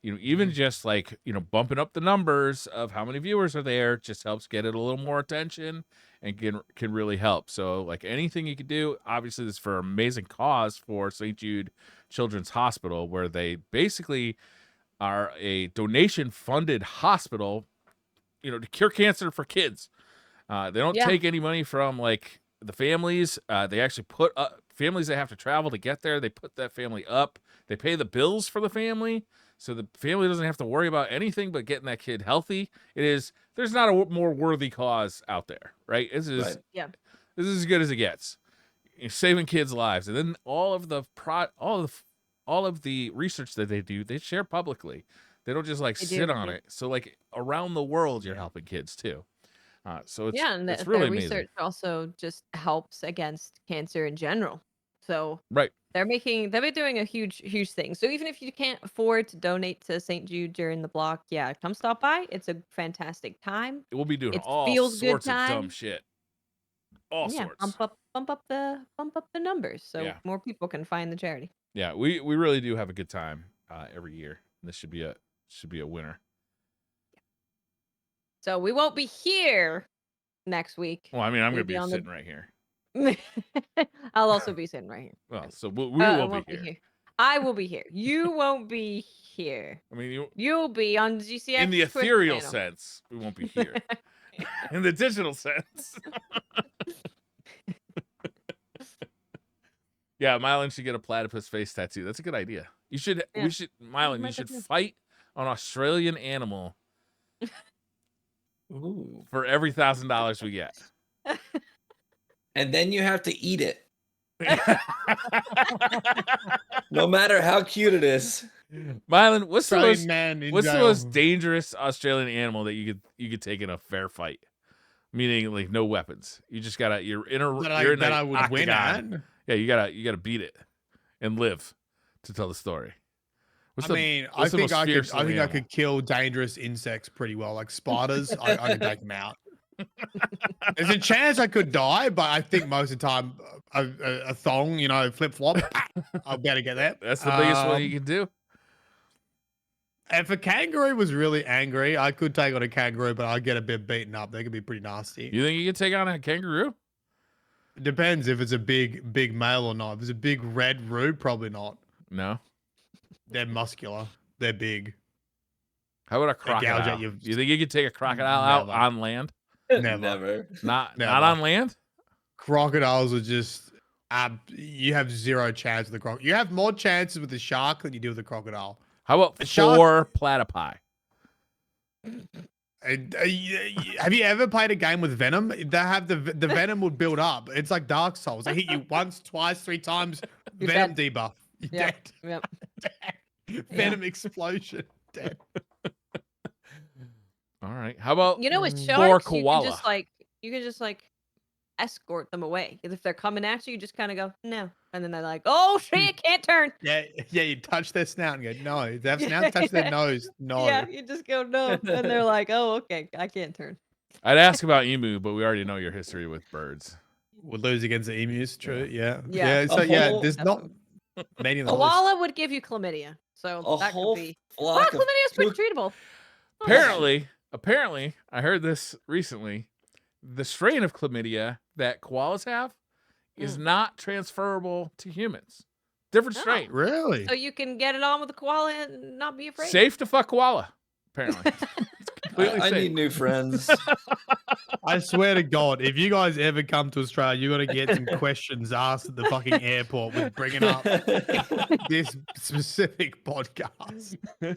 Even just like, bumping up the numbers of how many viewers are there just helps get it a little more attention and can really help. So like anything you could do, obviously this is for an amazing cause for St. Jude Children's Hospital, where they basically are a donation funded hospital, to cure cancer for kids. They don't Yeah. take any money from like the families. They actually put up families that have to travel to get there. They put that family up. They pay the bills for the family, so the family doesn't have to worry about anything but getting that kid healthy. There's not a more worthy cause out there, right? This is Right. Yeah. this is as good as it gets. You're saving kids' lives, and then all of the research that they do, they share publicly. They don't just like They sit do, on yeah. it. So like around the world, you're helping kids too. So it's Yeah, and it's their really amazing, research also just helps against cancer in general. So right? they've been doing a huge thing. So even if you can't afford to donate to St. Jude during the block, yeah, come stop by. It's a fantastic time. We'll be doing It all feels good sorts of dumb time. shit, all Yeah, sorts. bump up the numbers so Yeah. more people can find the charity. Yeah, we really do have a good time every year. This should be a winner. So we won't be here next week. Well, I mean, I'm We'll gonna be on sitting right here. I'll also be sitting right here. Well, Yes. so we I will won't be here. I will be here. You won't be here. I mean, You'll be on GCX in the Twitch ethereal channel. sense, we won't be here. In the digital sense. Yeah, Mylan should get a platypus face tattoo. That's a good idea. We should, Mylan, you should fight an Australian animal Ooh. for every $1,000 we get. And then you have to eat it. No matter how cute it is. Mylan, what's the Australian most dangerous Australian animal that you could take in a fair fight? Meaning like no weapons. You just gotta you're in that I would win octagon. at? Yeah, you gotta beat it and live to tell the story. I think I could kill dangerous insects pretty well, like spiders. I can take them out. There's a chance I could die, but I think most of the time a thong, flip flop, I'll be able to get that. That's the biggest one you can do. If a kangaroo was really angry, I could take on a kangaroo, but I'd get a bit beaten up. They could be pretty nasty. You think you could take on a kangaroo? It depends if it's a big male or not. If it's a big red roo, probably not. No. They're muscular. They're big. How about a crocodile? You think you could take a crocodile out on land? Never. Not on land? Crocodiles are just you have zero chance with the crocodile. You have more chances with the shark than you do with the crocodile. How about four platypi? Have you ever played a game with venom? They have the venom would build up. It's like Dark Souls. They hit you once, twice, 3 times. Venom debuff. You're dead. Yep. Venom explosion. Dead. All right. How about with four sharks, koala? you can just escort them away. If they're coming at you, you just kind of go no, and then they're like, "Oh shit, can't turn." Yeah. You touch their snout and go no. They have snout, touch their nose. No. Yeah, you just go no, and they're like, "Oh, okay, I can't turn." I'd ask about emu, but we already know your history with birds. We'll lose against the emus. True. Yeah. Yeah. So there's not many of them. Koala would give you chlamydia, so that could be. Well, chlamydia is pretty treatable. Apparently, I heard this recently. The strain of chlamydia that koalas have is not transferable to humans. Different strain. Really? So you can get it on with the koala and not be afraid. Safe to fuck koala, apparently. It's completely I safe. need new friends. I swear to God, if you guys ever come to Australia, you're going to get some questions asked at the fucking airport with bringing up this specific podcast. Do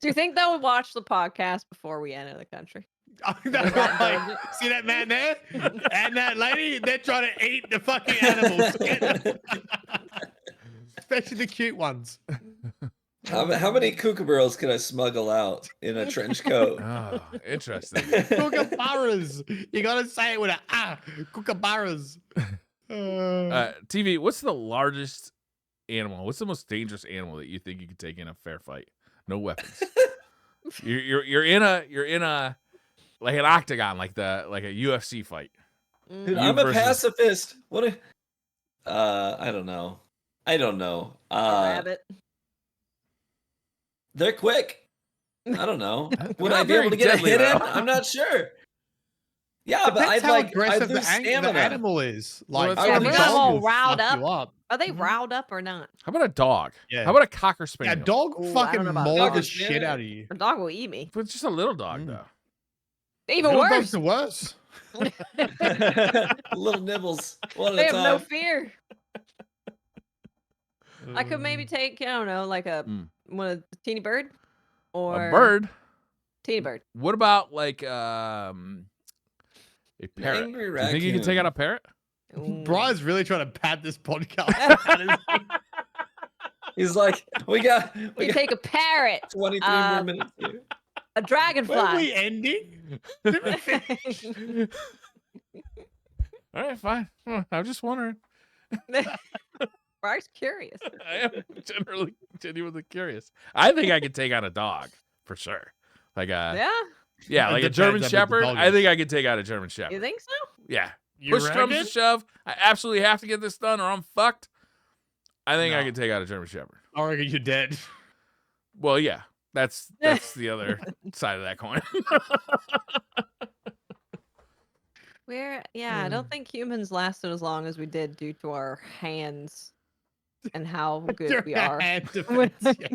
you think they'll watch the podcast before we enter the country? See that man there and that lady? They're trying to eat the fucking animals, especially the cute ones. How many kookaburras can I smuggle out in a trench coat? Oh, interesting. Kookaburras. You gotta say it with a kookaburras. TV, what's the largest animal? What's the most dangerous animal that you think you could take in a fair fight? No weapons. You're in a like an octagon, like a UFC fight. Dude, I'm a pacifist. What? I don't know. A rabbit. They're quick. I don't know. Would Not I be able to very get a deadly, hit in? though. I'm not sure. Yeah, but Depends I'd how like I'd aggressive lose the stamina. animal is. Well, Like, that's Yeah, what we're I'm not saying. all will riled fuck up. you up. Are they Mhm. riled up or not? How about a dog? Yeah. How about a cocker Yeah, spaniel? dog Ooh, I fucking don't know about maul Cocker the spaniel. shit out of you. A dog will eat me. But it's just a little dog, Mm. though. Even Little worse. dogs are worse. Little nibbles, one at They a have no time. fear. I could maybe take, I don't know, like a one a teeny bird or A bird. teeny bird. What about like a parrot? angry Do you think you can take raccoon. out a parrot? Ooh. Brian's really trying to pad this podcast. He's like, we got You take a parrot, 23 more minutes here. a Were dragonfly. we ending? Did we finish? All right, fine. I'm just wondering. Bry's curious. I am genuinely curious. I think I could take out a dog for sure. Like Yeah, yeah, It like a depends German how big the Shepherd. dog I is. think I could take out a German you Shepherd. think so? Yeah. You Push comes to reckon? shove. I absolutely have to get this done, or I'm fucked. I think I No. could take out a German Shepherd. I reckon you're dead. Well, yeah, that's the other side of that coin. I don't think humans lasted as long as we did due to our hands and how good we are. Hand defense. Yeah.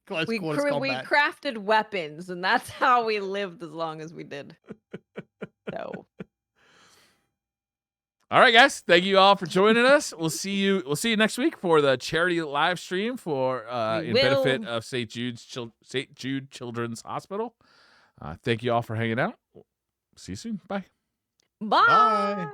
Close We quarters combat. crafted weapons, and that's how we lived as long as we did. So All right, guys. Thank you all for joining us. We'll see you next week for the charity live stream for We in benefit will. of St. Jude Children's Hospital. Thank you all for hanging out. See you soon. Bye. bye. Bye.